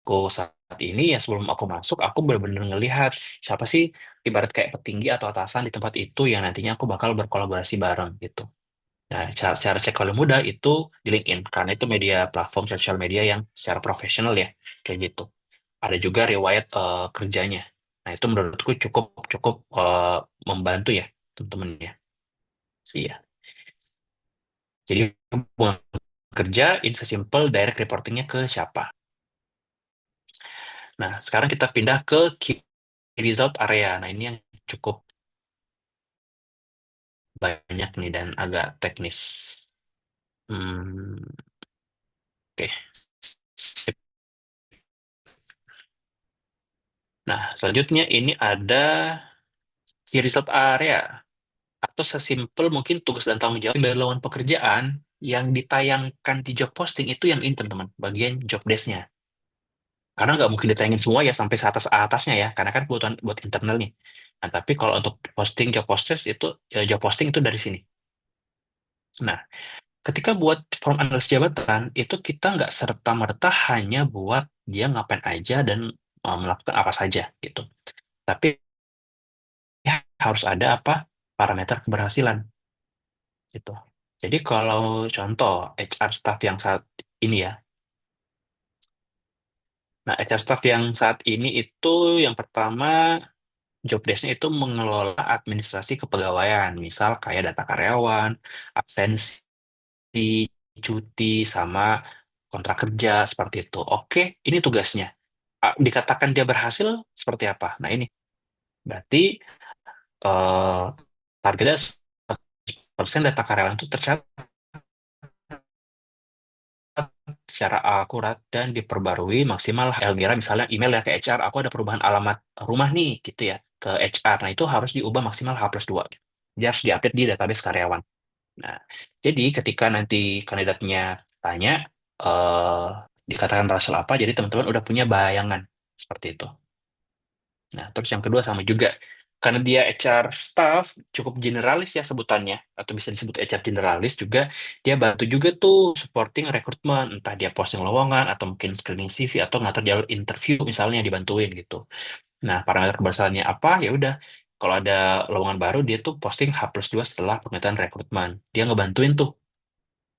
aku saat ini ya sebelum aku masuk aku benar-benar ngelihat siapa sih ibarat kayak petinggi atau atasan di tempat itu yang nantinya aku bakal berkolaborasi bareng gitu. Nah, cara cek kalau mudah itu di LinkedIn karena itu media platform sosial media yang secara profesional ya kayak gitu. Ada juga riwayat kerjanya. Nah, itu menurutku cukup cukup membantu ya teman-teman ya. Iya. Jadi hubungan kerja in sesimpel direct reportingnya ke siapa. Nah, sekarang kita pindah ke key result area. Nah, ini yang cukup banyak nih dan agak teknis. Hmm, oke. Sip. Nah, selanjutnya ini ada key result area atau sesimpel mungkin tugas dan tanggung jawab dari lowongan pekerjaan yang ditayangkan di job posting itu yang ini teman-teman, bagian job desk-nya. Karena nggak mungkin ditayangin semua ya sampai seatas atasnya ya, karena kan kebutuhan buat internal nih. Nah, tapi kalau untuk posting job posting itu ya, job posting itu dari sini. Nah, ketika buat form analis jabatan, itu kita nggak serta-merta hanya buat dia ngapain aja dan melakukan apa saja gitu. Tapi ya, harus ada apa parameter keberhasilan gitu. Jadi kalau contoh HR staff yang saat ini ya, nah HR staff yang saat ini itu yang pertama job desk-nya itu mengelola administrasi kepegawaian, misal kayak data karyawan, absensi, cuti, sama kontrak kerja seperti itu. Oke, ini tugasnya. Dikatakan dia berhasil seperti apa? Nah ini berarti eh, targetnya 100% data karyawan itu tercatat secara akurat dan diperbarui maksimal. Elmira misalnya email ya ke HR, aku ada perubahan alamat rumah nih gitu ya ke HR. Nah itu harus diubah maksimal H+2. Dia harus diupdate di database karyawan. Nah, jadi ketika nanti kandidatnya tanya, eh, dikatakan berhasil apa, jadi teman-teman udah punya bayangan seperti itu. Nah, terus yang kedua sama juga, karena dia HR staff cukup generalis ya sebutannya, atau bisa disebut HR generalis juga, dia bantu juga tuh supporting rekrutmen, entah dia posting lowongan, atau mungkin screening CV, atau ngatur jalur interview misalnya dibantuin gitu. Nah, parameter keberhasilannya apa? Ya udah, kalau ada lowongan baru, dia tuh posting H+2 setelah permintaan rekrutmen. Dia ngebantuin tuh.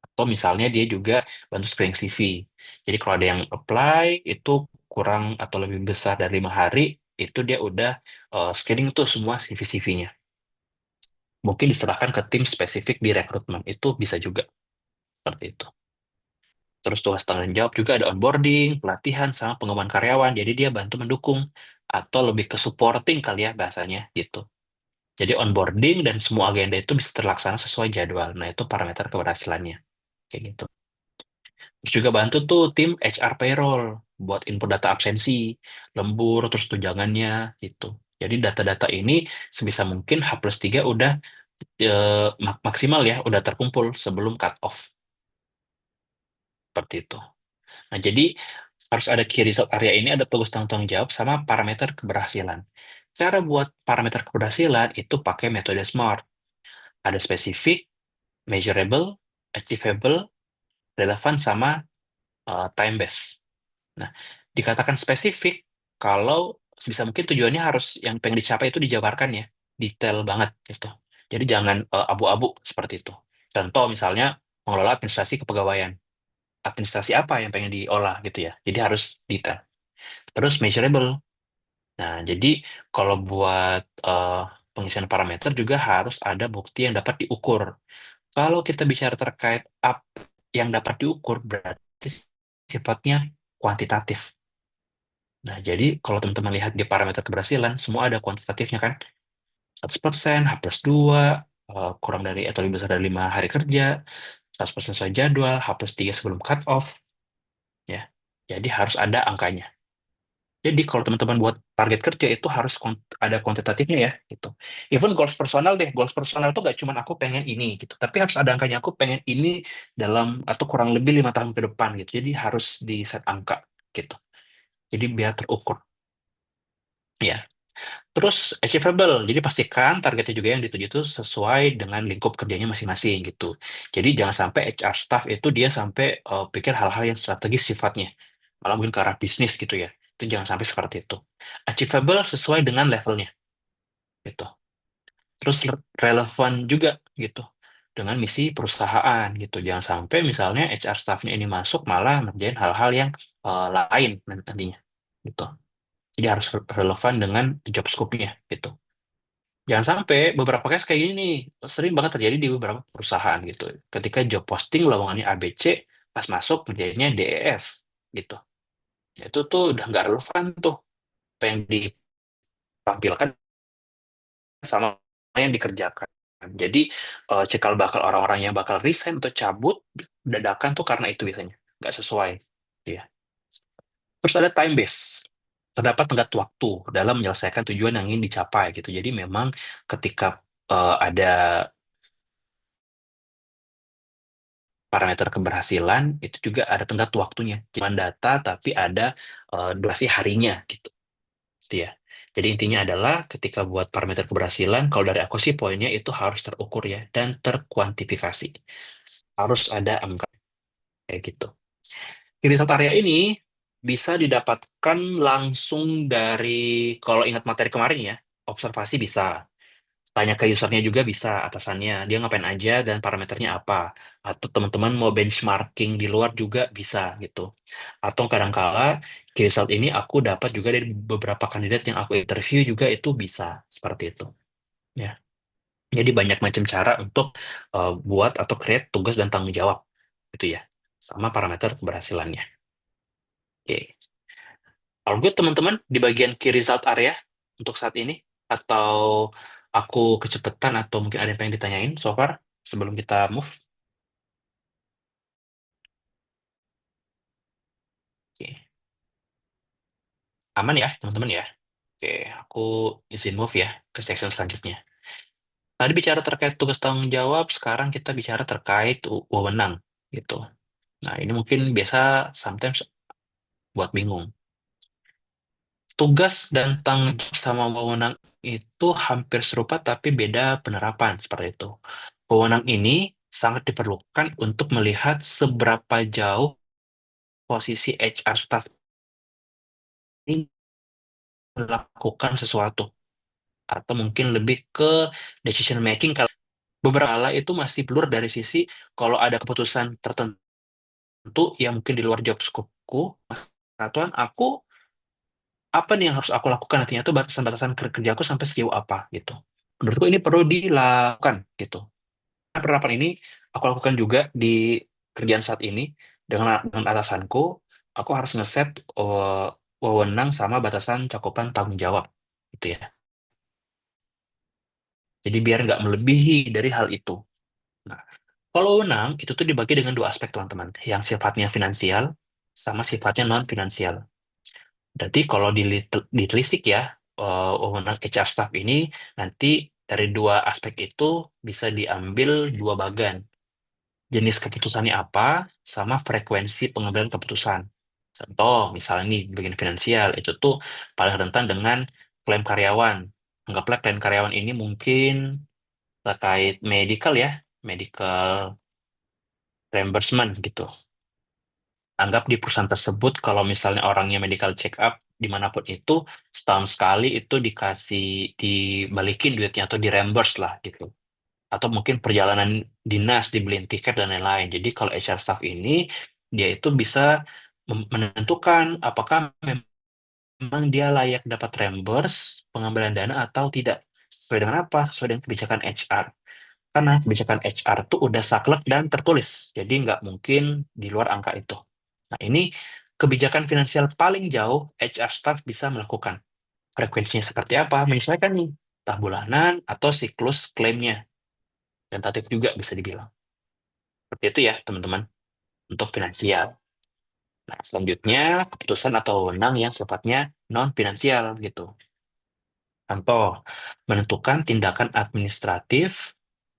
Atau misalnya dia juga bantu screening CV. Jadi kalau ada yang apply, itu kurang atau lebih besar dari 5 hari, itu dia udah screening tuh semua CV-CV-nya. Mungkin diserahkan ke tim spesifik di rekrutmen. Itu bisa juga seperti itu. Terus tugas tanggung jawab juga ada onboarding, pelatihan, sama pengembangan karyawan. Jadi dia bantu mendukung atau lebih ke supporting kali ya bahasanya gitu. Jadi onboarding dan semua agenda itu bisa terlaksana sesuai jadwal. Nah, itu parameter keberhasilannya. Kayak gitu. Terus juga bantu tuh tim HR payroll buat input data absensi, lembur, terus tunjangannya gitu. Jadi data-data ini sebisa mungkin H+3 udah maksimal ya, udah terkumpul sebelum cut off. Seperti itu. Nah, jadi harus ada key result area ini, ada tugas tanggung jawab sama parameter keberhasilan. Cara buat parameter keberhasilan itu pakai metode SMART. Ada spesifik, measurable, achievable, relevan, sama time based. Nah, dikatakan spesifik kalau sebisa mungkin tujuannya harus yang pengen dicapai itu dijabarkan ya, detail banget gitu. Jadi jangan abu-abu seperti itu. Contoh misalnya mengelola administrasi kepegawaian. Administrasi apa yang pengen diolah gitu ya. Jadi harus detail. Terus measurable. Nah, jadi kalau buat pengisian parameter juga harus ada bukti yang dapat diukur. Kalau kita bicara terkait apa yang dapat diukur, berarti sifatnya kuantitatif. Nah, jadi kalau teman-teman lihat di parameter keberhasilan, semua ada kuantitatifnya kan. 100%, H plus 2, kurang dari atau lebih besar dari 5 hari kerja, 100% sesuai jadwal, H plus 3 sebelum cut off, ya. Jadi harus ada angkanya. Jadi kalau teman-teman buat target kerja itu harus ada kuantitatifnya ya, gitu. Even goals personal deh, goals personal itu gak cuma aku pengen ini gitu, tapi harus ada angkanya. Aku pengen ini dalam atau kurang lebih 5 tahun ke depan gitu. Jadi harus di set angka gitu. Jadi biar terukur. Ya, terus achievable. Jadi pastikan targetnya juga yang dituju itu sesuai dengan lingkup kerjanya masing-masing gitu. Jadi jangan sampai HR staff itu dia sampai pikir hal-hal yang strategis sifatnya. Malah mungkin ke arah bisnis gitu ya. Itu jangan sampai seperti itu. Achievable sesuai dengan levelnya gitu. Terus relevan juga gitu dengan misi perusahaan gitu. Jangan sampai misalnya HR staffnya ini masuk malah ngerjain hal-hal yang lain nantinya gitu. Jadi harus relevan dengan job scope-nya gitu. Jangan sampai beberapa case kayak gini nih, sering banget terjadi di beberapa perusahaan gitu. Ketika job posting lowongannya ABC, pas masuk menjadinya DEF gitu. Itu tuh udah nggak relevan tuh apa yang ditampilkan sama yang dikerjakan. Jadi cikal bakal orang-orang yang bakal resign atau cabut dadakan tuh karena itu biasanya nggak sesuai. Ya. Terus ada time base. Terdapat tenggat waktu dalam menyelesaikan tujuan yang ingin dicapai gitu. Jadi memang ketika ada parameter keberhasilan itu juga ada tenggat waktunya. Cuma data tapi ada durasi harinya gitu. Gitu ya. Jadi intinya adalah ketika buat parameter keberhasilan, kalau dari aku sih poinnya itu harus terukur ya dan terkuantifikasi. Harus ada angka kayak gitu. Irisan area ini bisa didapatkan langsung dari kalau ingat materi kemarin ya, observasi bisa. Tanya ke usernya juga bisa, atasannya, dia ngapain aja dan parameternya apa. Atau teman-teman mau benchmarking di luar juga bisa gitu. Atau kadangkala key result ini aku dapat juga dari beberapa kandidat yang aku interview juga itu bisa seperti itu. Ya. Jadi banyak macam cara untuk buat atau create tugas dan tanggung jawab gitu ya. Sama parameter keberhasilannya. Oke. Kalau good teman-teman di bagian key result area untuk saat ini atau aku kecepatan atau mungkin ada yang pengen ditanyain so far sebelum kita move. Oke. Aman ya teman-teman ya. Oke, aku izin move ya ke section selanjutnya. Tadi bicara terkait tugas tanggung jawab, sekarang kita bicara terkait wewenang gitu. Nah, ini mungkin biasa sometimes buat bingung. Tugas dan tanggung jawab sama wewenang itu hampir serupa tapi beda penerapan seperti itu. Wewenang ini sangat diperlukan untuk melihat seberapa jauh posisi HR staff ini melakukan sesuatu atau mungkin lebih ke decision making kalau beberapa hal itu masih blur dari sisi kalau ada keputusan tertentu yang mungkin di luar job scope-ku, satuan aku apa nih yang harus aku lakukan nantinya tuh batasan-batasan kerjaku sampai sejauh apa gitu. Menurutku ini perlu dilakukan gitu. Nah, penerapan ini aku lakukan juga di kerjaan saat ini dengan atasanku, aku harus ngeset wewenang sama batasan cakupan tanggung jawab gitu ya. Jadi biar nggak melebihi dari hal itu. Nah, kalau wewenang itu tuh dibagi dengan dua aspek teman-teman, yang sifatnya finansial sama sifatnya non finansial. Berarti kalau ditelisik ya, wewenang HR staff ini nanti dari dua aspek itu bisa diambil dua bagan. Jenis keputusannya apa, sama frekuensi pengambilan keputusan. Contoh, misalnya nih, di bagian finansial, itu tuh paling rentan dengan klaim karyawan. Anggaplah klaim karyawan ini mungkin terkait medical ya, medical reimbursement gitu. Anggap di perusahaan tersebut, kalau misalnya orangnya medical check up dimanapun itu, setahun sekali itu dibalikin duitnya atau di reimburse lah gitu. Atau mungkin perjalanan dinas dibeliin tiket dan lain-lain. Jadi kalau HR staff ini, dia itu bisa menentukan apakah memang dia layak dapat reimburse pengambilan dana atau tidak. Sesuai dengan apa? Sesuai dengan kebijakan HR. Karena kebijakan HR tuh udah saklek dan tertulis. Jadi nggak mungkin di luar angka itu. Nah, ini kebijakan finansial paling jauh HR staff bisa melakukan. Frekuensinya seperti apa? Menyesuaikan nih, entah bulanan atau siklus klaimnya. Tentatif juga bisa dibilang. Seperti itu ya, teman-teman, untuk finansial. Nah, selanjutnya, keputusan atau wewenang yang sifatnya non-finansial gitu. Contoh, menentukan tindakan administratif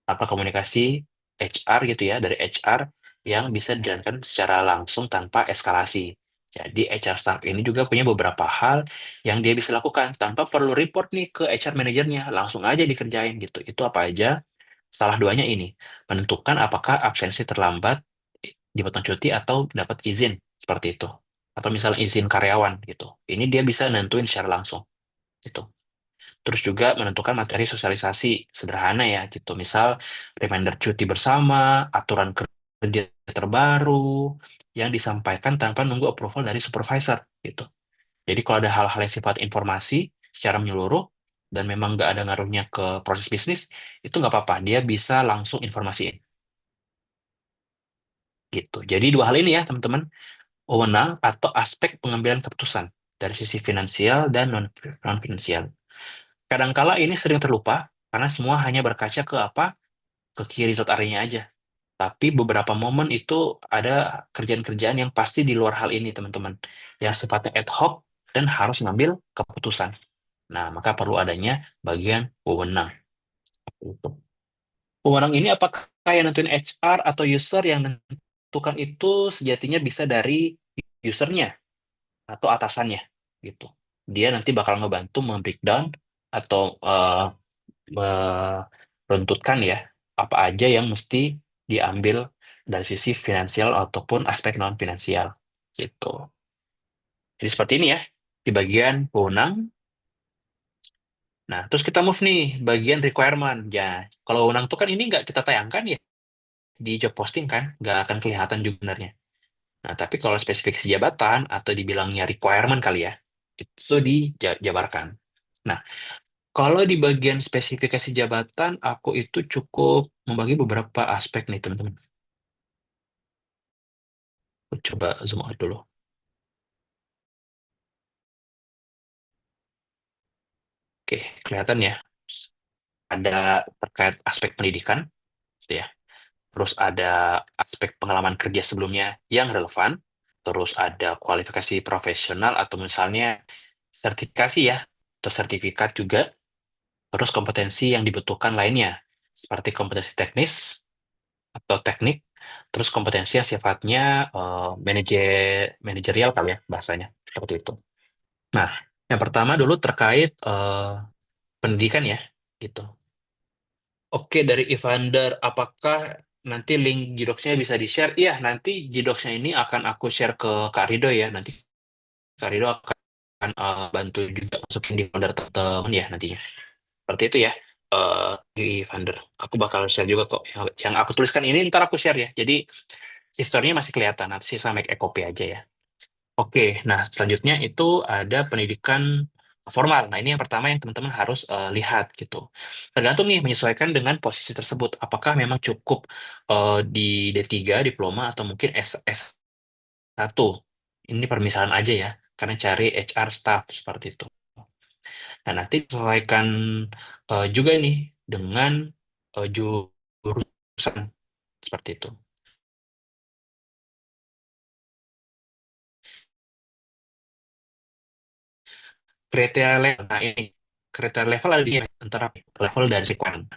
atau komunikasi HR gitu ya, dari HR yang bisa dijalankan secara langsung tanpa eskalasi. Jadi HR staff ini juga punya beberapa hal yang dia bisa lakukan tanpa perlu report nih ke HR manajernya, langsung aja dikerjain gitu. Itu apa aja? Salah duanya ini, menentukan apakah absensi terlambat dipotong cuti atau dapat izin seperti itu. Atau misalnya izin karyawan gitu. Ini dia bisa nentuin secara langsung gitu. Terus juga menentukan materi sosialisasi sederhana ya gitu. Misal reminder cuti bersama, aturan kerja terbaru yang disampaikan tanpa nunggu approval dari supervisor gitu. Jadi kalau ada hal-hal yang sifat informasi secara menyeluruh dan memang nggak ada ngaruhnya ke proses bisnis, itu nggak apa-apa. Dia bisa langsung informasiin gitu. Jadi dua hal ini ya teman-teman, wewenang atau aspek pengambilan keputusan dari sisi finansial dan non-finansial. Kadangkala ini sering terlupa karena semua hanya berkaca ke apa? Ke key result area-nya aja. Tapi beberapa momen itu ada kerjaan-kerjaan yang pasti di luar hal ini, teman-teman. Yang sifatnya ad hoc dan harus ngambil keputusan. Nah, maka perlu adanya bagian wewenang. Gitu. Wewenang ini apakah yang nentuin HR atau user yang menentukan itu sejatinya bisa dari usernya atau atasannya. Gitu. Dia nanti bakal ngebantu membreakdown atau meruntutkan ya apa aja yang mesti diambil dari sisi finansial ataupun aspek non finansial gitu. Jadi seperti ini ya di bagian wewenang. Nah, terus kita move nih bagian requirement. Ya, kalau wewenang itu kan ini nggak kita tayangkan ya di job posting kan, nggak akan kelihatan juga sebenarnya. Nah, tapi kalau spesifikasi jabatan atau dibilangnya requirement kali ya, itu dijabarkan. Nah, kalau di bagian spesifikasi jabatan, aku itu cukup membagi beberapa aspek nih, teman-teman. Aku coba zoom out dulu. Oke, kelihatan ya. Ada terkait aspek pendidikan, gitu ya. Terus ada aspek pengalaman kerja sebelumnya yang relevan. Terus ada kualifikasi profesional atau misalnya sertifikasi ya, atau sertifikat juga. Terus kompetensi yang dibutuhkan lainnya, seperti kompetensi teknis atau teknik. Terus kompetensi yang sifatnya manajerial kali ya bahasanya, seperti itu. Nah, yang pertama dulu terkait pendidikan ya, gitu. Oke, dari Evander, apakah nanti link Jidocs-nya bisa di-share? Iya, nanti Jidocs-nya ini akan aku share ke Kak Rido ya. Nanti Kak Rido akan bantu juga masukin di folder teman-teman ya nantinya. Seperti itu ya, di Evander. Aku bakal share juga kok. Yang aku tuliskan ini ntar aku share ya. Jadi, historinya masih kelihatan. Nanti sisa make a copy aja ya. Oke, nah selanjutnya itu ada pendidikan formal. Nah, ini yang pertama yang teman-teman harus lihat gitu. Tergantung nih menyesuaikan dengan posisi tersebut. Apakah memang cukup di D3 diploma atau mungkin S1. Ini permisalan aja ya, karena cari HR staff seperti itu. Nah, nanti disesuaikan juga nih dengan jurusan seperti itu. Kriteria level, nah ini kriteria level ada di sini antara level dan requirement.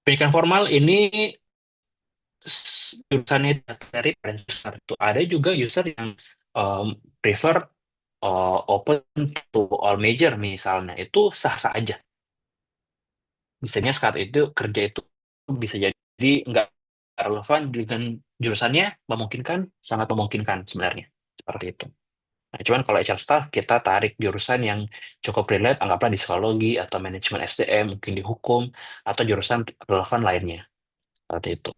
Pendidikan formal ini jurusannya dari parent user itu ada juga user yang um, prefer open to all major misalnya itu sah-sah aja. Misalnya saat itu kerja itu bisa jadi nggak relevan dengan jurusannya, memungkinkan, sangat memungkinkan sebenarnya. Seperti itu. Nah, cuman kalau HR staff, kita tarik jurusan yang cukup relate, anggaplah di psikologi, atau manajemen SDM, mungkin di hukum, atau jurusan relevan lainnya. Seperti itu.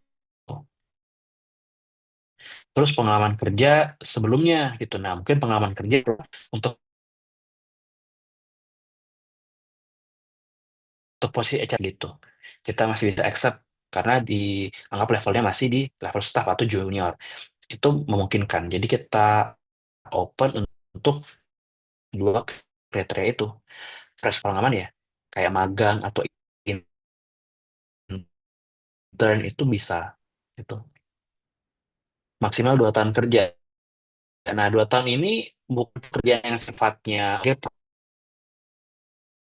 Terus pengalaman kerja sebelumnya gitu. Nah, mungkin pengalaman kerja untuk posisi HR gitu. Kita masih bisa accept karena anggap levelnya masih di level staff atau junior. Itu memungkinkan. Jadi kita open untuk dua kriteria itu. Fresh pengalaman ya, kayak magang atau intern itu bisa. Itu maksimal 2 tahun kerja. Nah, 2 tahun ini bukan kerja yang sifatnya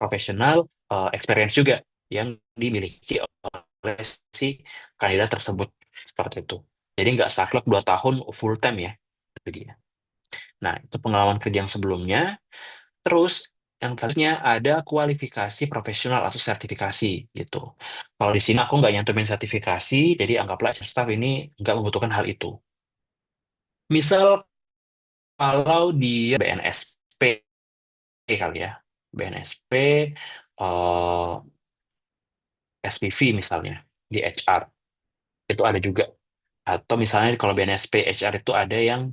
profesional, experience juga yang dimiliki oleh si kandidat tersebut seperti itu. Jadi nggak saklek 2 tahun full time ya, itu dia. Nah, itu pengalaman kerja yang sebelumnya. Terus yang selanjutnya ada kualifikasi profesional atau sertifikasi gitu. Kalau di sini aku nggak nyantumin sertifikasi, jadi anggaplah staff ini nggak membutuhkan hal itu. Misal kalau dia BNSP kali ya, BNSP, eh, SPV misalnya di HR itu ada juga. Atau misalnya kalau BNSP HR itu ada yang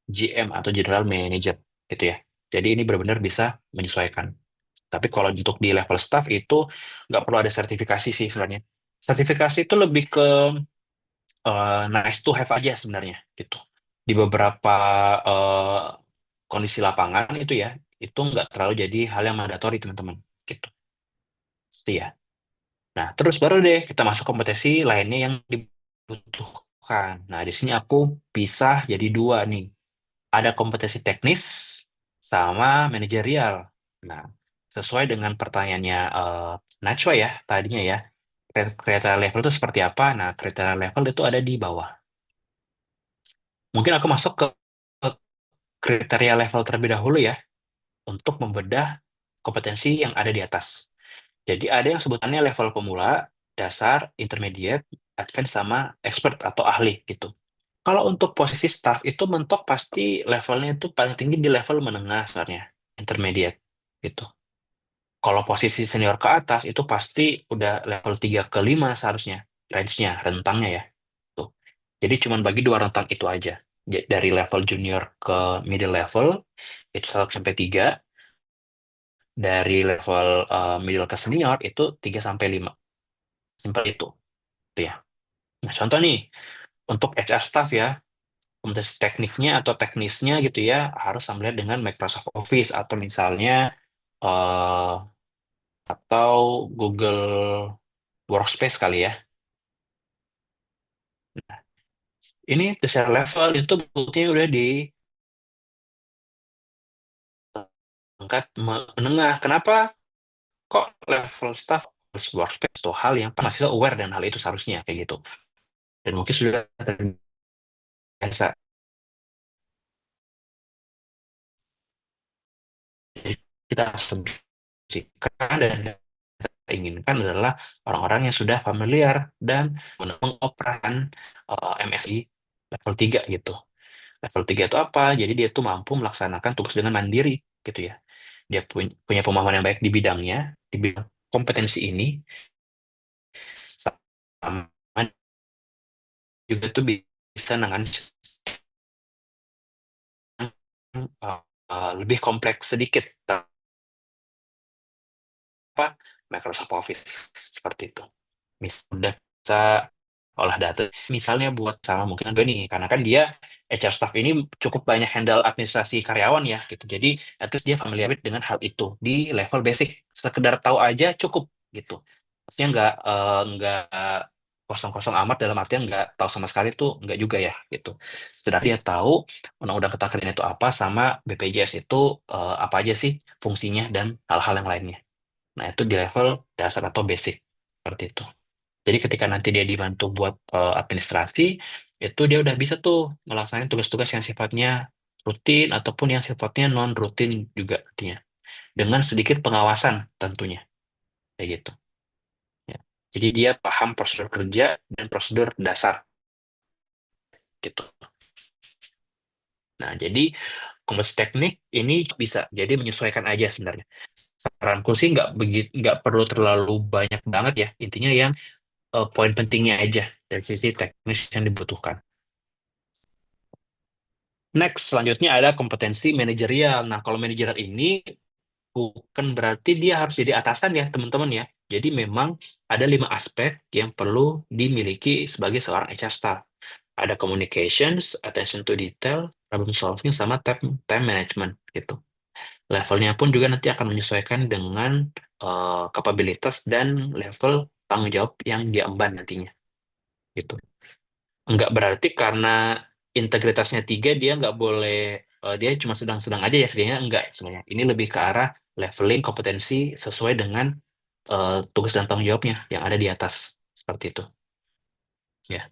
GM atau General Manager gitu ya. Jadi ini benar-benar bisa menyesuaikan. Tapi kalau untuk di level staff itu nggak perlu ada sertifikasi sih sebenarnya. Sertifikasi itu lebih ke nice to have aja sebenarnya gitu. Di beberapa eh, kondisi lapangan itu ya, itu nggak terlalu jadi hal yang mandatori teman-teman gitu. Itu ya. Nah, terus baru deh kita masuk kompetensi lainnya yang dibutuhkan. Nah, di sini aku pisah jadi dua nih. Ada kompetensi teknis sama manajerial. Nah, sesuai dengan pertanyaannya Najwa ya tadinya ya, kriteria level itu seperti apa? Nah, kriteria level itu ada di bawah. Mungkin aku masuk ke kriteria level terlebih dahulu ya, untuk membedah kompetensi yang ada di atas. Jadi ada yang sebutannya level pemula, dasar, intermediate, advance, sama expert atau ahli gitu. Kalau untuk posisi staff itu mentok pasti levelnya itu paling tinggi di level menengah sebenarnya, intermediate gitu. Kalau posisi senior ke atas itu pasti udah level 3 ke 5 seharusnya, range-nya, rentangnya ya. Tuh. Jadi cuma bagi dua rentang itu aja. Dari level junior ke middle level itu 1 sampai 3, dari level middle ke senior itu 3 sampai 5. Simpel itu. Itu ya. Nah, contoh nih untuk HR staff ya, kompetensi tekniknya atau teknisnya gitu ya harus familiar dengan Microsoft Office atau misalnya eh, atau Google Workspace kali ya. Ini the share level itu buktinya udah di tingkat menengah. Kenapa kok level staff harus Workspace itu hal yang mahasiswa aware dan hal itu seharusnya kayak gitu. Dan mungkin sudah terbiasa. Jadi kita asumsikan dan kita inginkan adalah orang-orang yang sudah familiar dan mengoperasikan MSI level 3 gitu. Level 3 itu apa? Jadi dia tuh mampu melaksanakan tugas dengan mandiri gitu ya. Dia punya pemahaman yang baik di bidangnya, di bidang kompetensi ini, sama juga tuh bisa dengan lebih kompleks sedikit apa Microsoft Office seperti itu. Udah bisa olah data misalnya buat sama mungkin gue nih karena kan dia HR staff ini cukup banyak handle administrasi karyawan ya gitu jadi at least dia familiar dengan hal itu di level basic sekedar tahu aja cukup gitu maksudnya nggak kosong-kosong amat dalam artian nggak tahu sama sekali tuh nggak juga ya gitu setidaknya dia tahu undang-undang ketenagakerjaan itu apa sama BPJS itu apa aja sih fungsinya dan hal-hal yang lainnya. Nah, itu di level dasar atau basic seperti itu. Jadi ketika nanti dia dibantu buat administrasi, itu dia udah bisa tuh melaksanakan tugas-tugas yang sifatnya rutin ataupun yang sifatnya non rutin juga artinya. Dengan sedikit pengawasan tentunya, kayak gitu. Ya. Jadi dia paham prosedur kerja dan prosedur dasar. gitu. Nah, jadi kompetensi teknik ini bisa jadi menyesuaikan aja sebenarnya. Saranku sih nggak perlu terlalu banyak banget ya. Intinya yang poin pentingnya aja dari sisi teknis yang dibutuhkan. Next, selanjutnya ada kompetensi manajerial. Nah, kalau manajerial ini bukan berarti dia harus jadi atasan ya, teman-teman ya. Jadi memang ada 5 aspek yang perlu dimiliki sebagai seorang HR staff. Ada communications, attention to detail, problem solving, sama time management gitu. Levelnya pun juga nanti akan menyesuaikan dengan kapabilitas dan level tanggung jawab yang dia emban nantinya gitu. Nggak berarti karena integritasnya 3 dia nggak boleh, dia cuma sedang-sedang aja ya kerjanya, enggak sebenarnya. Ini lebih ke arah leveling kompetensi sesuai dengan tugas dan tanggung jawabnya yang ada di atas seperti itu ya.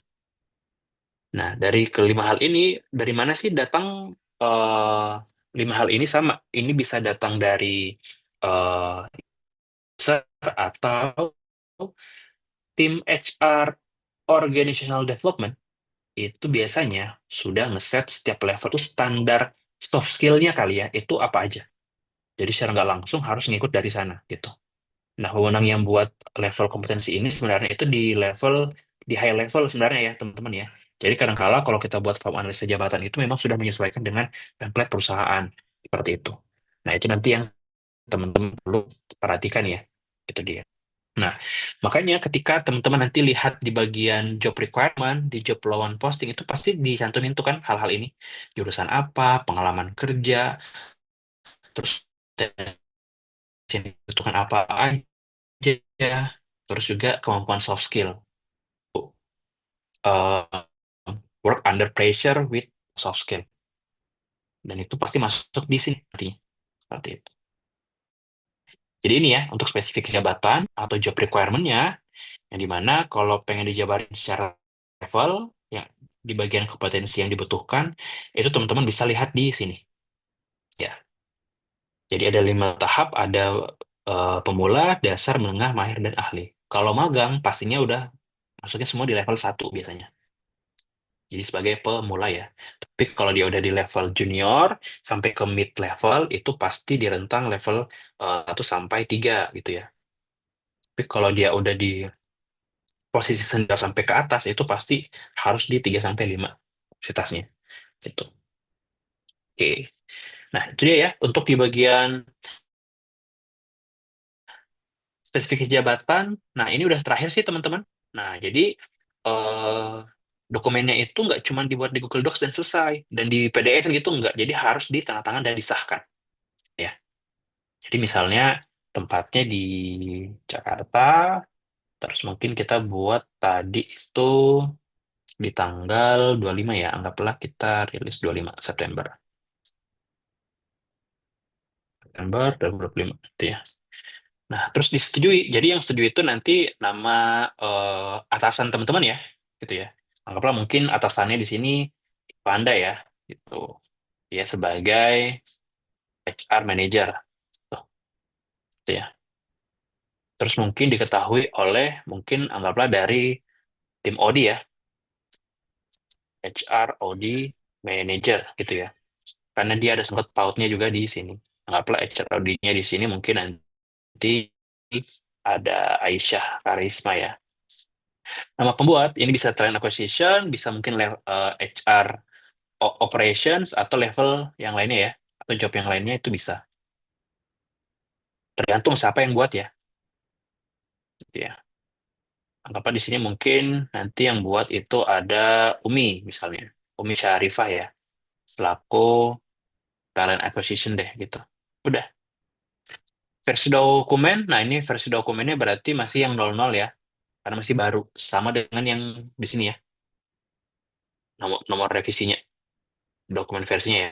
Nah, dari kelima hal ini, dari mana sih datang 5 hal ini? Sama ini bisa datang dari eh, user atau tim HR organizational development. Itu biasanya sudah ngeset setiap level tuh standar soft skill-nya kali ya, itu apa aja. Jadi secara nggak langsung harus ngikut dari sana gitu. Nah, wewenang yang buat level kompetensi ini sebenarnya itu di high level sebenarnya ya, teman-teman ya. Jadi kadang-kala kalau kita buat form analisa jabatan itu memang sudah menyesuaikan dengan template perusahaan seperti itu. Nah, itu nanti yang teman-teman perlu perhatikan ya. Itu dia. Nah, makanya ketika teman-teman nanti lihat di bagian job requirement, di job lowongan posting itu pasti dicantumin tuh kan hal-hal ini. Jurusan apa, pengalaman kerja, terus dibutuhkan apa aja, terus juga kemampuan soft skill. Uh, work under pressure with soft skill. Dan itu pasti masuk di sini nanti. Seperti itu. Jadi ini ya, untuk spesifik jabatan atau job requirement-nya, yang dimana kalau pengen dijabarin secara level, yang di bagian kompetensi yang dibutuhkan, itu teman-teman bisa lihat di sini. Ya, jadi ada 5 tahap, ada pemula, dasar, menengah, mahir, dan ahli. Kalau magang, pastinya udah masuknya semua di level 1 biasanya. Jadi sebagai pemula ya. Tapi kalau dia udah di level junior, sampai ke mid level, itu pasti di rentang level 1 sampai 3 gitu ya. Tapi kalau dia udah di posisi senior sampai ke atas itu pasti harus di 3 sampai 5 kapasitasnya gitu. Oke. Nah, itu dia ya untuk di bagian spesifikasi jabatan. Nah, ini udah terakhir sih teman-teman. Nah, jadi eh, dokumennya itu nggak cuma dibuat di Google Docs dan selesai, dan di PDF gitu nggak. Jadi harus ditandatangan dan disahkan ya. Jadi misalnya tempatnya di Jakarta, terus mungkin kita buat tadi itu di tanggal 25 ya, anggaplah kita rilis 25 September. September 2025 gitu ya. Nah, terus disetujui. Jadi yang setuju itu nanti nama atasan teman-teman ya, gitu ya. Anggaplah mungkin atasannya di sini Panda ya, gitu. Dia sebagai HR manager, tuh, gitu ya. Terus mungkin diketahui oleh mungkin anggaplah dari tim Audi ya, HR Audi manager gitu ya. Karena dia ada sangkut pautnya juga di sini. Anggaplah HR Audi-nya di sini mungkin nanti ada Aisyah Karisma ya. Nama pembuat ini bisa talent acquisition, bisa mungkin HR operations atau level yang lainnya ya, atau job yang lainnya itu bisa. Tergantung siapa yang buat ya. Gitu ya. Anggaplah di sini mungkin nanti yang buat itu ada Umi misalnya, Umi Syarifah ya, selaku talent acquisition deh gitu. Udah. Versi dokumen, nah ini versi dokumennya berarti masih yang 00 ya, karena masih baru. Sama dengan yang di sini ya, nomor revisinya, dokumen versinya ya.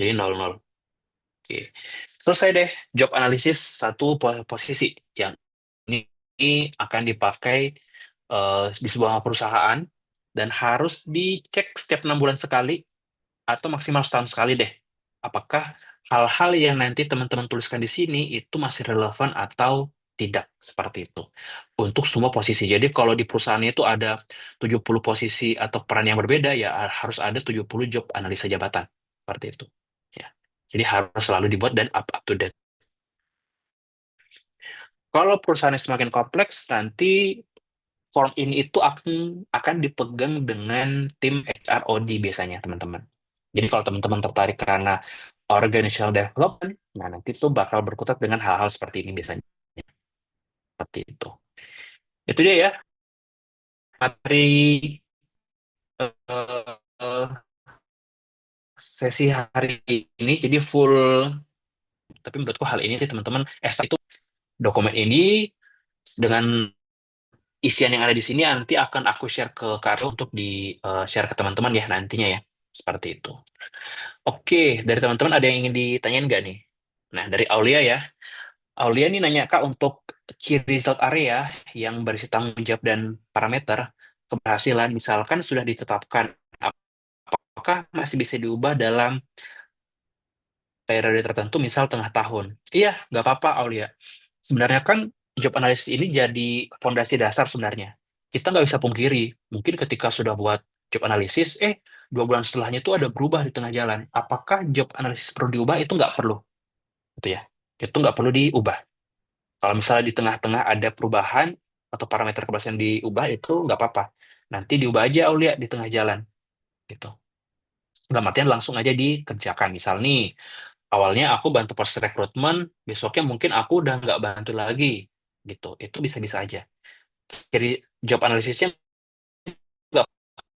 Jadi 00. Oke. Selesai deh job analisis satu posisi yang ini akan dipakai di sebuah perusahaan dan harus dicek setiap 6 bulan sekali atau maksimal setahun sekali deh. Apakah hal-hal yang nanti teman-teman tuliskan di sini itu masih relevan atau Tidak seperti itu. Untuk semua posisi. Jadi kalau di perusahaannya itu ada 70 posisi atau peran yang berbeda, ya harus ada 70 job analisa jabatan. Seperti itu. Ya. Jadi harus selalu dibuat dan up to date. Kalau perusahaannya semakin kompleks, nanti form ini itu akan dipegang dengan tim HROD biasanya, teman-teman. Jadi kalau teman-teman tertarik karena organizational development, nah nanti itu bakal berkutat dengan hal-hal seperti ini biasanya. Seperti itu. Itu dia ya, materi eh, sesi hari ini. Jadi full, tapi menurutku hal ini sih teman-teman, itu dokumen ini dengan isian yang ada di sini nanti akan aku share ke Karo untuk di share ke teman-teman ya nantinya ya. Seperti itu. Oke, dari teman-teman ada yang ingin ditanyain nggak nih? Nah, dari Aulia ya. Aulia nih nanya Kak untuk key result area yang berisi tanggung jawab dan parameter keberhasilan misalkan sudah ditetapkan, apakah masih bisa diubah dalam periode tertentu, misal tengah tahun? Iya, nggak apa-apa Aulia. Sebenarnya kan job analysis ini jadi fondasi dasar sebenarnya. Kita nggak bisa pungkiri, mungkin ketika sudah buat job analysis, 2 bulan setelahnya itu ada berubah di tengah jalan. Apakah job analysis perlu diubah? Itu nggak perlu, gitu ya. Itu nggak perlu diubah. Kalau misalnya di tengah-tengah ada perubahan atau parameter keberhasilan diubah, itu nggak apa-apa. Nanti diubah aja Aulia di tengah jalan, gitu. Dalam artian langsung aja dikerjakan. Misal nih, awalnya aku bantu proses rekrutmen, besoknya mungkin aku udah nggak bantu lagi, gitu. Itu bisa-bisa aja. Jadi job analisisnya nggak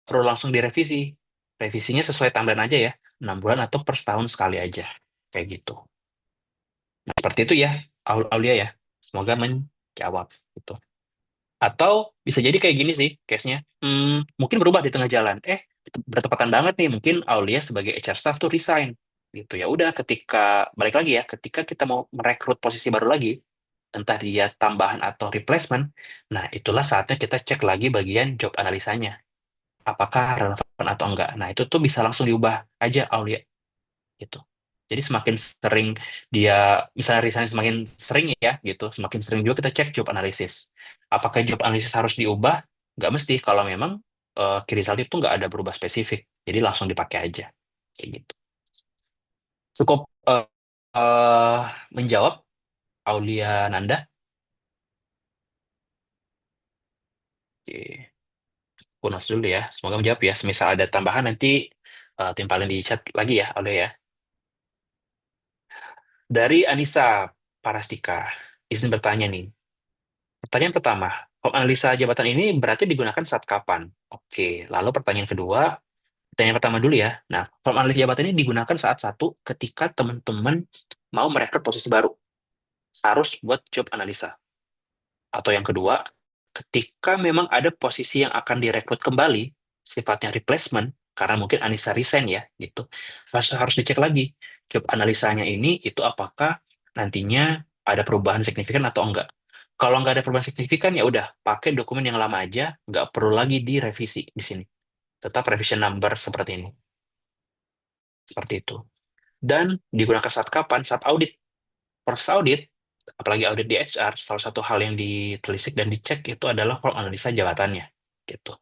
perlu langsung direvisi. Revisinya sesuai timeline aja ya, 6 bulan atau per setahun sekali aja. Kayak gitu. Nah, seperti itu ya, Aulia ya. Semoga menjawab. Gitu. Atau bisa jadi kayak gini sih case-nya. Mungkin berubah di tengah jalan. Bertepatan banget nih, mungkin Aulia sebagai HR staff tuh resign. Gitu ya udah, ketika balik lagi ya, ketika kita mau merekrut posisi baru lagi, entah dia tambahan atau replacement, nah itulah saatnya kita cek lagi bagian job analisanya. Apakah relevan atau enggak. Nah, itu tuh bisa langsung diubah aja Aulia gitu. Jadi semakin sering dia, misalnya resign semakin sering ya gitu, semakin sering juga kita cek job analisis. Apakah job analisis harus diubah? Nggak mesti, kalau memang key result itu nggak ada berubah spesifik. Jadi langsung dipakai aja. Kayak gitu. Cukup eh, menjawab, Aulia Nanda. Oke. Kunos dulu ya. Semoga menjawab ya. Semisal ada tambahan nanti timpalin di chat lagi ya, Aulia ya. Dari Anissa Parastika, izin bertanya nih. Pertanyaan pertama, form analisa jabatan ini berarti digunakan saat kapan? Oke, lalu pertanyaan pertama dulu ya. Nah, form analisa jabatan ini digunakan saat satu, ketika teman-teman mau merekrut posisi baru. Harus buat job analisa. Atau yang kedua, ketika memang ada posisi yang akan direkrut kembali, sifatnya replacement, karena mungkin Anissa resign ya, gitu. Harus dicek lagi, job analisanya ini itu apakah nantinya ada perubahan signifikan atau enggak. Kalau nggak ada perubahan signifikan, ya udah, pakai dokumen yang lama aja, nggak perlu lagi direvisi di sini. Tetap revision number seperti ini. Seperti itu. Dan digunakan saat kapan? Saat audit. Proses audit, apalagi audit di HR, salah satu hal yang ditelisik dan dicek itu adalah form analisa jabatannya, gitu.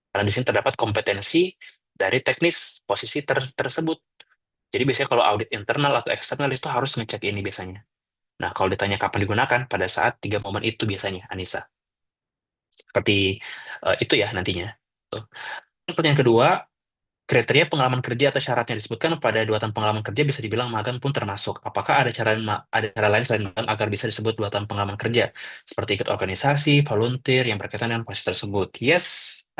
Karena di sini terdapat kompetensi dari teknis posisi tersebut. Jadi biasanya kalau audit internal atau eksternal itu harus ngecek ini biasanya. Nah, kalau ditanya kapan digunakan, pada saat 3 momen itu biasanya, Anissa. Seperti itu ya nantinya. Tuh. Pertanyaan kedua, kriteria pengalaman kerja atau syarat yang disebutkan pada 2 tahun pengalaman kerja bisa dibilang magang pun termasuk. Apakah ada cara lain selain magang agar bisa disebut 2 tahun pengalaman kerja? Seperti ikut organisasi, volunteer, yang berkaitan dengan posisi tersebut. Yes,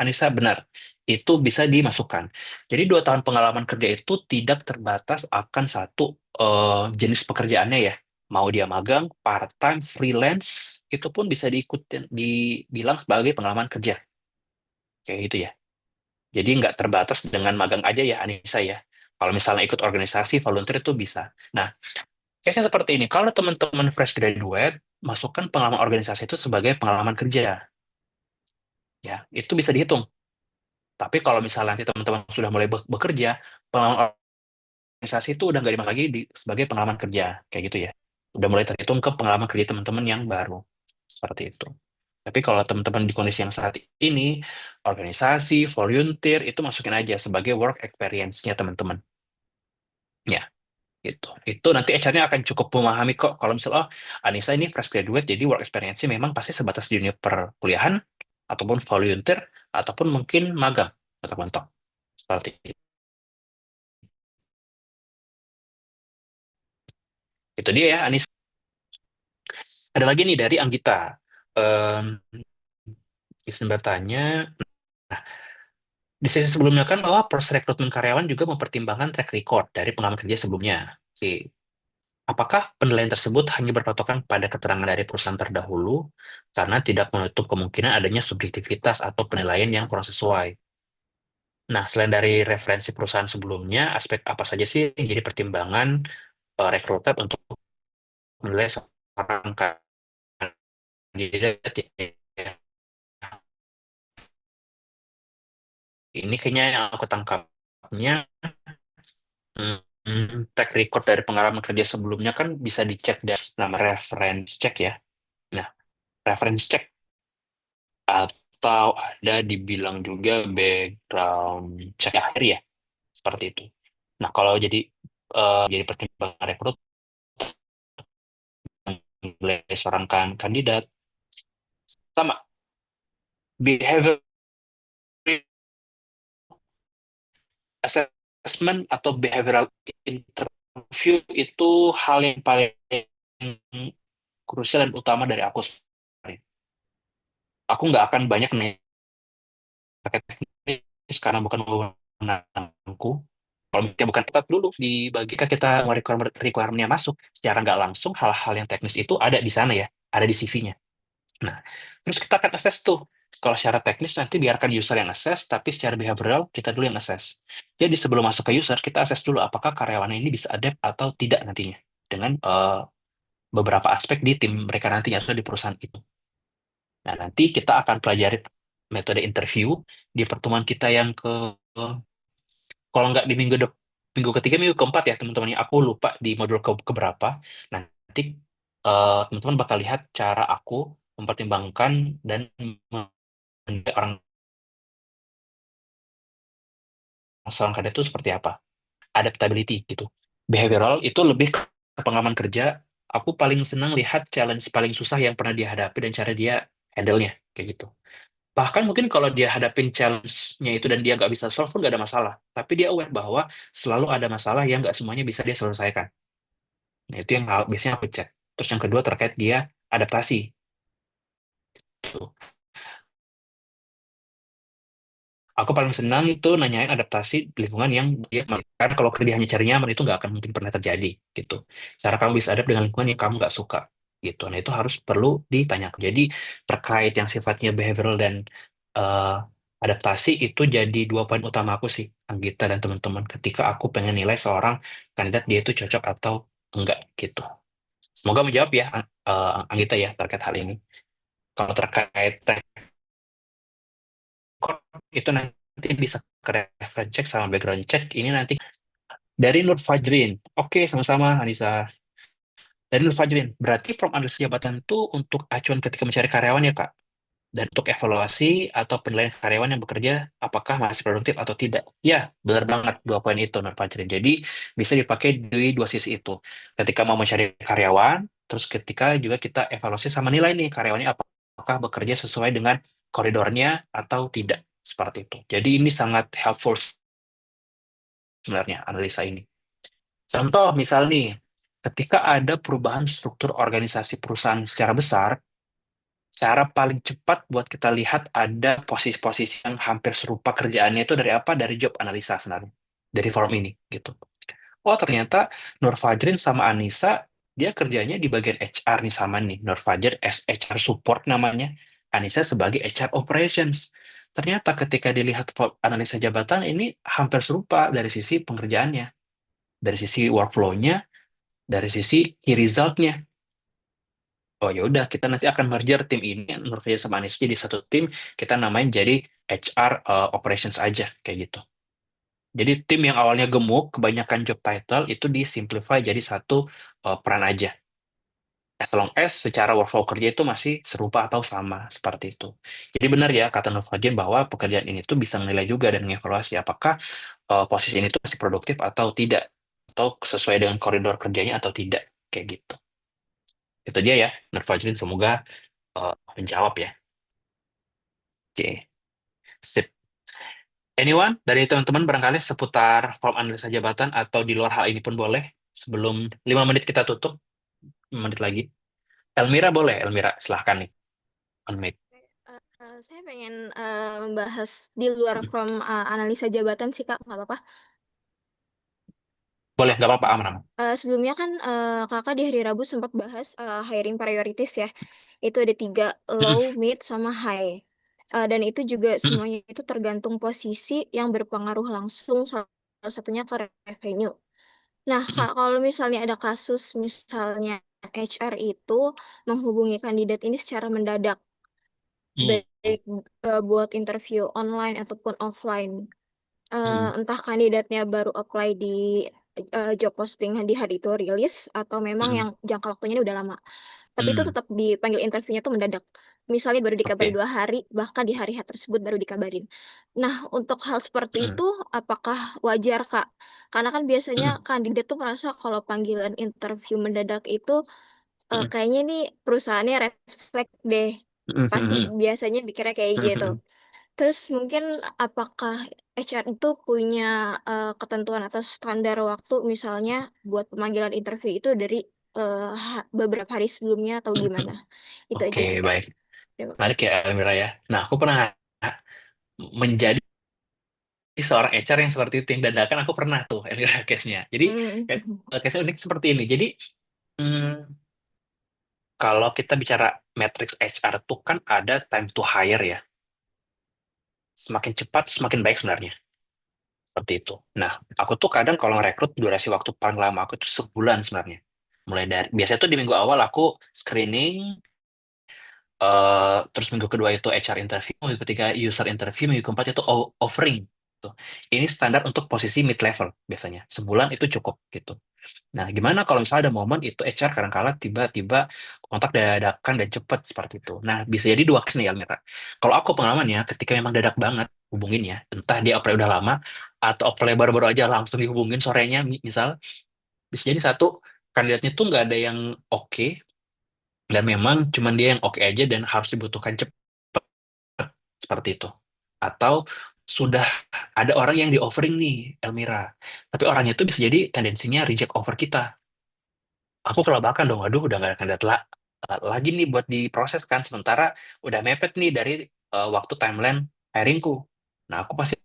Anissa, benar. Itu bisa dimasukkan. Jadi 2 tahun pengalaman kerja itu tidak terbatas akan satu jenis pekerjaannya ya. Mau dia magang, part-time, freelance, itu pun bisa dibilang sebagai pengalaman kerja. Kayak gitu ya. Jadi nggak terbatas dengan magang aja ya, Anissa ya. Kalau misalnya ikut organisasi, volunteer itu bisa. Nah, case-nya seperti ini. Kalau teman-teman fresh graduate, masukkan pengalaman organisasi itu sebagai pengalaman kerja. Ya, itu bisa dihitung. Tapi kalau misalnya nanti teman-teman sudah mulai bekerja, pengalaman organisasi itu udah nggak dimakan lagi sebagai pengalaman kerja. Kayak gitu ya. Udah mulai terhitung ke pengalaman kerja teman-teman yang baru. Seperti itu. Tapi kalau teman-teman di kondisi yang saat ini, organisasi, volunteer, itu masukin aja sebagai work experience-nya teman-teman. Ya, itu. Itu nanti HR-nya akan cukup memahami kok. Kalau misalnya, oh, Anissa ini fresh graduate, jadi work experience-nya memang pasti sebatas di dunia perkuliahan, ataupun volunteer, ataupun mungkin magang, atau mentok. Seperti itu. Itu dia ya, Anissa. Ada lagi nih dari Anggita. Em, Izin bertanya, di sesi sebelumnya kan bahwa proses rekrutmen karyawan juga mempertimbangkan track record dari pengalaman kerja sebelumnya. Apakah penilaian tersebut hanya berpatokan pada keterangan dari perusahaan terdahulu karena tidak menutup kemungkinan adanya subjektivitas atau penilaian yang kurang sesuai? Nah, selain dari referensi perusahaan sebelumnya, aspek apa saja sih yang jadi pertimbangan rekruter untuk menilai seorang kandidat ya? Ini kayaknya yang aku tangkapnya, track record dari pengalaman kerja sebelumnya kan bisa dicek dari nama reference check ya. Nah, reference check atau ada dibilang juga background check akhir ya, seperti itu. Nah, kalau jadi pertimbangan rekrut menilai seorang kandidat sama behavior assessment atau behavioral interview itu hal yang paling krusial dan utama dari aku sebenarnya. Aku nggak akan banyak nih pakai teknis karena bukan wewenangku. Kalau misalnya bukan kita dulu dibagi kan kita mau requirement-nya masuk secara nggak langsung hal-hal yang teknis itu ada di sana ya, ada di CV-nya. Nah, terus kita akan assess tuh. Kalau secara teknis nanti biarkan user yang assess, tapi secara behavioral kita dulu yang assess. Jadi sebelum masuk ke user, kita assess dulu apakah karyawan ini bisa adapt atau tidak nantinya dengan beberapa aspek di tim mereka nantinya atau di perusahaan itu. Nah, nanti kita akan pelajari metode interview di pertemuan kita yang kalau nggak di minggu ketiga, minggu keempat ya teman-teman. Aku lupa di modul keberapa. Nanti teman-teman bakal lihat cara aku mempertimbangkan dan menilai orang seorang kader itu seperti apa. Adaptability gitu. Behavioral itu lebih ke pengalaman kerja. Aku paling senang lihat challenge paling susah yang pernah dia hadapi dan cara dia handle-nya kayak gitu. Bahkan mungkin kalau dia hadapin challenge-nya itu dan dia nggak bisa solve pun nggak ada masalah. Tapi dia aware bahwa selalu ada masalah yang nggak semuanya bisa dia selesaikan. Nah, itu yang biasanya aku cek. Terus yang kedua terkait dia adaptasi. Tuh. Aku paling senang itu nanyain adaptasi di lingkungan yang dia kan kalau dia hanya cari nyaman itu nggak akan mungkin pernah terjadi gitu. Cara kamu bisa adapt dengan lingkungan yang kamu nggak suka gitu. Nah itu harus perlu ditanyakan. Jadi terkait yang sifatnya behavioral dan eh, adaptasi itu jadi dua poin utama aku sih, Anggita dan teman-teman. Ketika aku pengen nilai seorang kandidat dia itu cocok atau enggak gitu. Semoga menjawab ya, Anggita ya terkait hal ini. Kalau terkait record itu nanti bisa ke reference check sama background check. Ini nanti dari Nur Fajrin. Oke, sama-sama Anissa. Dari Nur Fajrin. Berarti from analis jabatan itu untuk acuan ketika mencari karyawan ya, Kak? Dan untuk evaluasi atau penilaian karyawan yang bekerja, apakah masih produktif atau tidak? Ya, benar banget dua poin itu, Nur Fajrin. Jadi, bisa dipakai di dua sisi itu. Ketika mau mencari karyawan, terus ketika juga kita evaluasi sama nilai nih, karyawannya apakah bekerja sesuai dengan koridornya atau tidak. Seperti itu. Jadi, ini sangat helpful sebenarnya analisa ini. Contoh misal nih, ketika ada perubahan struktur organisasi perusahaan secara besar, cara paling cepat buat kita lihat ada posisi-posisi yang hampir serupa kerjaannya itu dari apa? Dari job analisa sebenarnya. Dari forum ini gitu. Oh ternyata Nur Fajrin sama Anissa, dia kerjanya di bagian HR nih sama nih. Nur Fajrin as HR support namanya. Anissa sebagai HR operations. Ternyata ketika dilihat analisa jabatan ini hampir serupa dari sisi pengerjaannya, dari sisi workflow-nya, dari sisi key result-nya. Oh ya udah, kita nanti akan merger tim ini Nurvia sama Anies jadi satu tim, kita namain jadi HR operations aja kayak gitu. Jadi tim yang awalnya gemuk, kebanyakan job title itu disimplify jadi satu peran aja. as long as secara workflow kerja itu masih serupa atau sama seperti itu. Jadi benar ya kata Nurfajin bahwa pekerjaan ini tuh bisa menilai juga dan mengevaluasi apakah posisi ini tuh masih produktif atau tidak, atau sesuai dengan koridor kerjanya atau tidak, kayak gitu. Itu dia ya, Nurfajin, semoga menjawab ya. Oke, sip. Anyone dari teman-teman barangkali seputar form analisa jabatan atau di luar hal ini pun boleh, sebelum 5 menit kita tutup, 5 menit lagi. Elmira boleh, Elmira silahkan nih, unmute. Saya pengen membahas di luar from analisa jabatan sih Kak, nggak apa-apa. Boleh, nggak apa-apa, aman-aman. Sebelumnya kan Kakak di hari Rabu sempat bahas hiring priorities ya. Itu ada tiga, low, mid, sama high. Dan itu juga semuanya itu tergantung posisi yang berpengaruh langsung salah satunya ke revenue. Nah, Kak, kalau misalnya ada kasus misalnya HR itu menghubungi kandidat ini secara mendadak, baik buat interview online ataupun offline. Entah kandidatnya baru apply di job posting di hari itu rilis atau memang yang jangka waktunya ini udah lama. Tapi itu tetap dipanggil interviewnya tuh mendadak. Misalnya baru dikabari Oke. 2 hari, bahkan di hari H tersebut baru dikabarin. Nah, untuk hal seperti itu apakah wajar, Kak? Karena kan biasanya kandidat tuh merasa kalau panggilan interview mendadak itu kayaknya nih perusahaannya red flag deh. Pasti biasanya pikirnya kayak gitu. Terus mungkin apakah HR itu punya ketentuan atau standar waktu misalnya buat pemanggilan interview itu dari beberapa hari sebelumnya atau gimana? Itu Oke, aja sih Kak. baik. Terima Menarik kasih. ya, Elmira ya. Nah, aku pernah menjadi seorang HR yang seperti itu, yang dadakan aku pernah tuh, Elmira, case-nya. Jadi, Hmm. case-nya unik seperti ini. Jadi, hmm, kalau kita bicara matrix HR tuh kan ada time to hire ya. Semakin cepat, semakin baik sebenarnya. Seperti itu. Nah, aku tuh kadang kalau ngerekrut durasi waktu paling lama aku itu sebulan sebenarnya. Mulai dari, biasanya tuh di minggu awal aku screening, terus minggu kedua itu HR interview, minggu ketiga user interview, minggu keempat itu offering. Tuh. Ini standar untuk posisi mid level biasanya. Sebulan itu cukup gitu. Nah, gimana kalau misalnya ada momen itu HR kadang-kala tiba-tiba kontak dadakan dan cepat seperti itu. Nah, bisa jadi dua case nih, Almira. Kalau aku pengalamannya, ketika memang dadak banget hubungin ya, entah dia apply udah lama, atau apply baru-baru aja langsung dihubungin sorenya, misal, bisa jadi satu, kandidatnya tuh nggak ada yang oke, dan memang cuman dia yang oke aja dan harus dibutuhkan cepat, seperti itu. Atau sudah ada orang yang di offering nih, Elmira. Tapi orangnya itu bisa jadi tendensinya reject offer kita. Aku kelabakan dong, aduh udah nggak ada kandidat lagi nih buat diproses kan, sementara udah mepet nih dari waktu timeline hiringku. Nah, aku pasti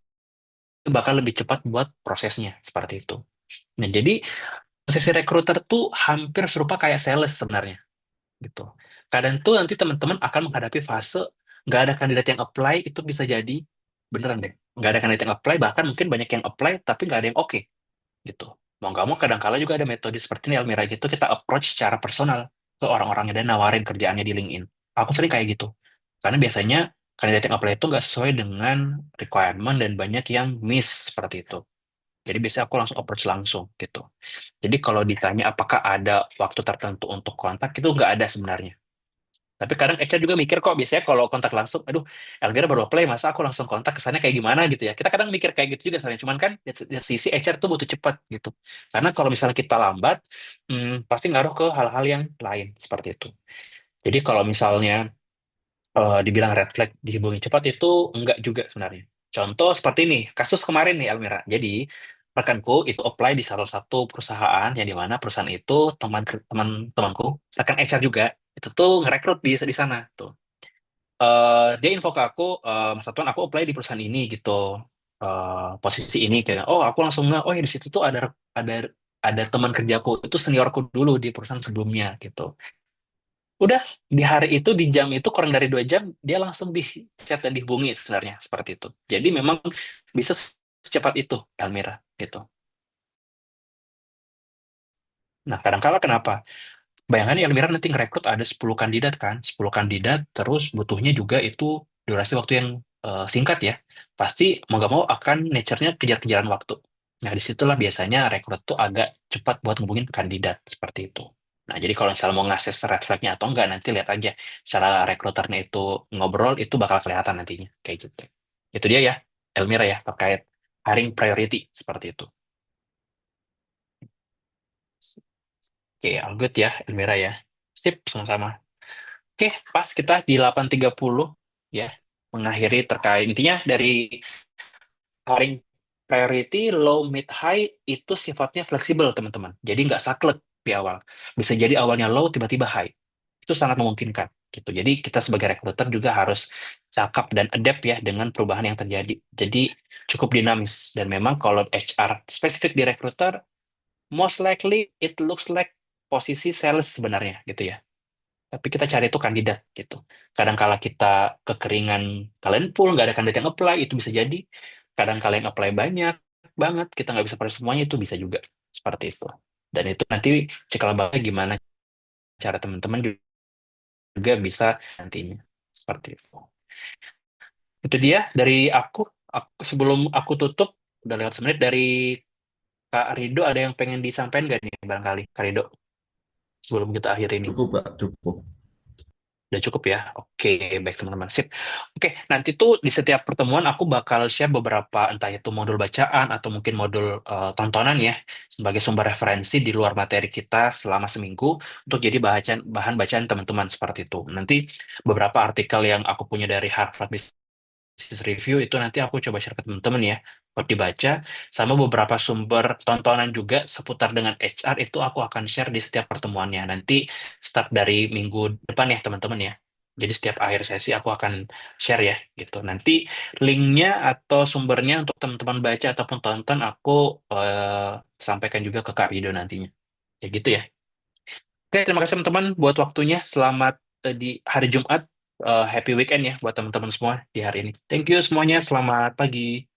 bakal lebih cepat buat prosesnya, seperti itu. Nah, jadi posisi recruiter tuh hampir serupa kayak sales sebenarnya, gitu. Kadang tuh nanti teman-teman akan menghadapi fase nggak ada kandidat yang apply, itu bisa jadi beneran deh. Nggak ada kandidat yang apply, bahkan mungkin banyak yang apply, tapi nggak ada yang oke gitu. Mau nggak mau kadang-kala juga ada metode seperti ini Almira gitu, kita approach secara personal ke orang-orangnya dan nawarin kerjaannya di LinkedIn. Aku sering kayak gitu. Karena biasanya kandidat yang apply itu nggak sesuai dengan requirement dan banyak yang miss seperti itu. Jadi biasanya aku langsung approach langsung gitu. Jadi kalau ditanya apakah ada waktu tertentu untuk kontak, itu nggak ada sebenarnya. Tapi kadang HR juga mikir kok, biasanya kalau kontak langsung, aduh, Elvira baru apply, masa aku langsung kontak ke sana kayak gimana gitu ya. Kita kadang mikir kayak gitu juga sebenarnya, cuman kan dari sisi HR tuh butuh cepat gitu. Karena kalau misalnya kita lambat, pasti ngaruh ke hal-hal yang lain seperti itu. Jadi kalau misalnya dibilang red flag dihubungi cepat itu enggak juga sebenarnya. Contoh seperti ini, kasus kemarin nih Elmira. Jadi rekanku itu apply di salah satu perusahaan yang di mana perusahaan itu teman-temanku, rekan HR juga, itu tuh ngerekrut di sana tuh. Dia info ke aku, Mas Satuan, aku apply di perusahaan ini gitu, posisi ini kayak, oh aku langsung nggak, oh ya di situ tuh ada ada teman kerjaku itu seniorku dulu di perusahaan sebelumnya gitu. Udah di hari itu di jam itu kurang dari 2 jam dia langsung di chat dan dihubungi sebenarnya seperti itu. Jadi memang bisa secepat itu Elmira gitu. Nah kadang-kala kenapa? Bayangkan ya Elmira nanti ngerekrut ada 10 kandidat kan, 10 kandidat terus butuhnya juga itu durasi waktu yang singkat ya. Pasti mau gak mau akan nature-nya kejar-kejaran waktu. Nah disitulah biasanya rekrut tuh agak cepat buat ngubungin kandidat seperti itu. Nah, jadi kalau misalnya mau ngasih red flag-nya atau enggak, nanti lihat aja cara rekruternya itu ngobrol, itu bakal kelihatan nantinya. Kayak gitu. Itu dia ya, Elmira ya, terkait hiring priority, seperti itu. Oke, all good ya, Elmira ya. Sip, sama-sama. Oke, pas kita di 8.30 ya, mengakhiri terkait, intinya dari hiring priority, low, mid, high, itu sifatnya fleksibel, teman-teman. Jadi nggak saklek di awal. Bisa jadi awalnya low, tiba-tiba high. Itu sangat memungkinkan gitu. Jadi kita sebagai recruiter juga harus cakap dan adapt ya dengan perubahan yang terjadi. Jadi cukup dinamis dan memang kalau HR spesifik di recruiter, most likely it looks like posisi sales sebenarnya gitu ya. Tapi kita cari itu kandidat gitu. Kadang kala kita kekeringan talent pool, nggak ada kandidat yang apply, itu bisa jadi. Kadang kala yang apply banyak banget, kita nggak bisa pada semuanya, itu bisa juga. Seperti itu. Dan itu nanti cikal bakal gimana cara teman-teman juga bisa nantinya. Seperti itu. Itu dia dari aku sebelum aku tutup, udah lewat semenit, dari Kak Rido ada yang pengen disampaikan nggak nih barangkali, Kak Rido, sebelum kita akhir ini? Cukup, Pak, cukup. Udah cukup ya? Oke, baik teman-teman. Sip. Oke, nanti tuh di setiap pertemuan aku bakal share beberapa, entah itu modul bacaan atau mungkin modul tontonan ya, sebagai sumber referensi di luar materi kita selama seminggu untuk jadi bahan bacaan teman-teman seperti itu. Nanti beberapa artikel yang aku punya dari Harvard Business Review itu nanti aku coba share ke teman-teman ya, buat dibaca, sama beberapa sumber tontonan juga seputar dengan HR itu aku akan share di setiap pertemuannya. Nanti start dari minggu depan ya teman-teman ya. Jadi setiap akhir sesi aku akan share ya gitu. Nanti linknya atau sumbernya untuk teman-teman baca ataupun tonton aku sampaikan juga ke Kak Rido nantinya. Ya gitu ya. Oke, terima kasih teman-teman buat waktunya. Selamat di hari Jumat. Happy weekend ya buat teman-teman semua di hari ini. Thank you semuanya. Selamat pagi.